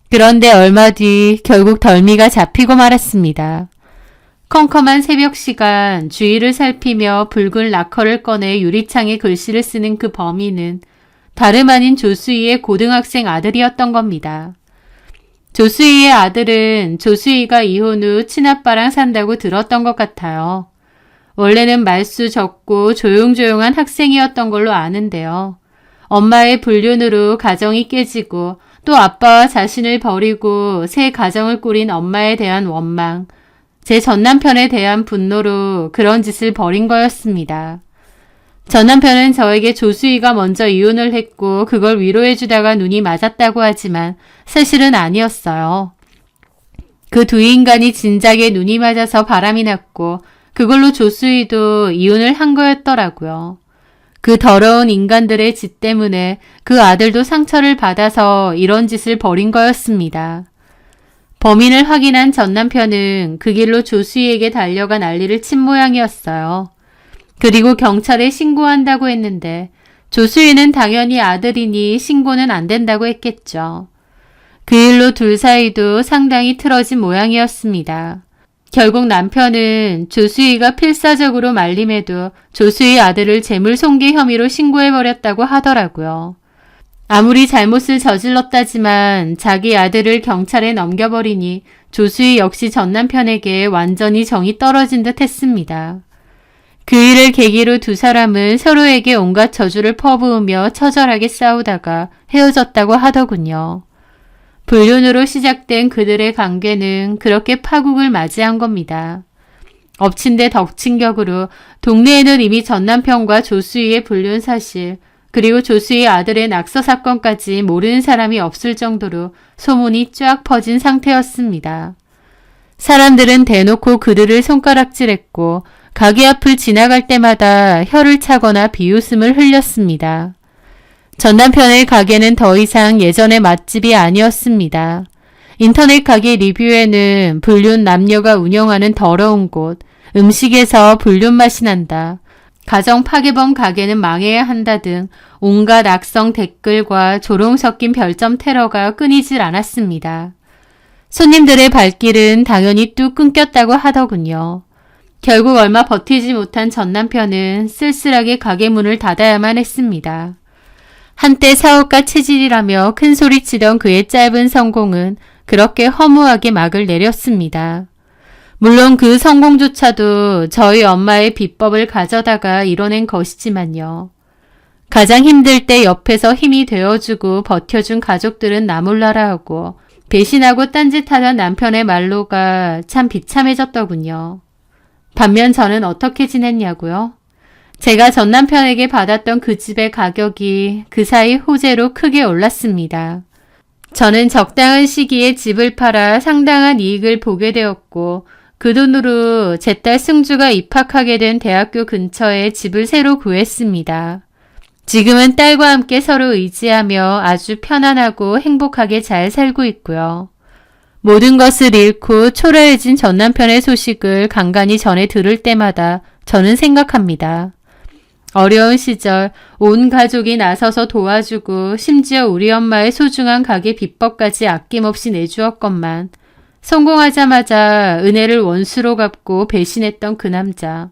그런데 얼마 뒤 결국 덜미가 잡히고 말았습니다. 컴컴한 새벽 시간 주위를 살피며 붉은 락커를 꺼내 유리창에 글씨를 쓰는 그 범인은 다름 아닌 조수희의 고등학생 아들이었던 겁니다. 조수희의 아들은 조수희가 이혼 후 친아빠랑 산다고 들었던 것 같아요. 원래는 말수 적고 조용조용한 학생이었던 걸로 아는데요. 엄마의 불륜으로 가정이 깨지고 또 아빠와 자신을 버리고 새 가정을 꾸린 엄마에 대한 원망, 제 전남편에 대한 분노로 그런 짓을 벌인 거였습니다. 전남편은 저에게 조수희가 먼저 이혼을 했고 그걸 위로해주다가 눈이 맞았다고 하지만 사실은 아니었어요. 그 두 인간이 진작에 눈이 맞아서 바람이 났고 그걸로 조수희도 이혼을 한 거였더라고요. 그 더러운 인간들의 짓 때문에 그 아들도 상처를 받아서 이런 짓을 벌인 거였습니다. 범인을 확인한 전 남편은 그 길로 조수희에게 달려가 난리를 친 모양이었어요. 그리고 경찰에 신고한다고 했는데 조수희는 당연히 아들이니 신고는 안 된다고 했겠죠. 그 일로 둘 사이도 상당히 틀어진 모양이었습니다. 결국 남편은 조수희가 필사적으로 말림해도 조수희 아들을 재물 손괴 혐의로 신고해버렸다고 하더라고요. 아무리 잘못을 저질렀다지만 자기 아들을 경찰에 넘겨버리니 조수희 역시 전 남편에게 완전히 정이 떨어진 듯 했습니다. 그 일을 계기로 두 사람은 서로에게 온갖 저주를 퍼부으며 처절하게 싸우다가 헤어졌다고 하더군요. 불륜으로 시작된 그들의 관계는 그렇게 파국을 맞이한 겁니다. 엎친 데 덮친 격으로 동네에는 이미 전 남편과 조수희의 불륜 사실, 그리고 조수희 아들의 낙서 사건까지 모르는 사람이 없을 정도로 소문이 쫙 퍼진 상태였습니다. 사람들은 대놓고 그들을 손가락질했고 가게 앞을 지나갈 때마다 혀를 차거나 비웃음을 흘렸습니다. 전 남편의 가게는 더 이상 예전의 맛집이 아니었습니다. 인터넷 가게 리뷰에는 불륜 남녀가 운영하는 더러운 곳, 음식에서 불륜 맛이 난다, 가정 파괴범 가게는 망해야 한다 등 온갖 악성 댓글과 조롱 섞인 별점 테러가 끊이질 않았습니다. 손님들의 발길은 당연히 뚝 끊겼다고 하더군요. 결국 얼마 버티지 못한 전 남편은 쓸쓸하게 가게 문을 닫아야만 했습니다. 한때 사업가 체질이라며 큰소리치던 그의 짧은 성공은 그렇게 허무하게 막을 내렸습니다. 물론 그 성공조차도 저희 엄마의 비법을 가져다가 이뤄낸 것이지만요. 가장 힘들 때 옆에서 힘이 되어주고 버텨준 가족들은 나몰라라 하고 배신하고 딴짓하던 남편의 말로가 참 비참해졌더군요. 반면 저는 어떻게 지냈냐고요? 제가 전 남편에게 받았던 그 집의 가격이 그 사이 호재로 크게 올랐습니다. 저는 적당한 시기에 집을 팔아 상당한 이익을 보게 되었고 그 돈으로 제 딸 승주가 입학하게 된 대학교 근처에 집을 새로 구했습니다. 지금은 딸과 함께 서로 의지하며 아주 편안하고 행복하게 잘 살고 있고요. 모든 것을 잃고 초라해진 전 남편의 소식을 간간히 전해 들을 때마다 저는 생각합니다. 어려운 시절 온 가족이 나서서 도와주고 심지어 우리 엄마의 소중한 가게 비법까지 아낌없이 내주었건만 성공하자마자 은혜를 원수로 갚고 배신했던 그 남자.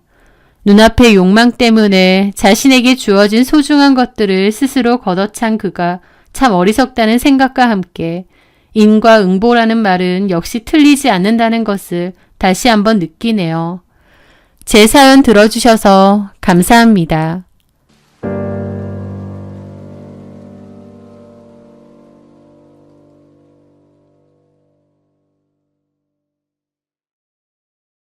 눈앞의 욕망 때문에 자신에게 주어진 소중한 것들을 스스로 걷어찬 그가 참 어리석다는 생각과 함께 인과응보라는 말은 역시 틀리지 않는다는 것을 다시 한번 느끼네요. 제 사연 들어주셔서 감사합니다.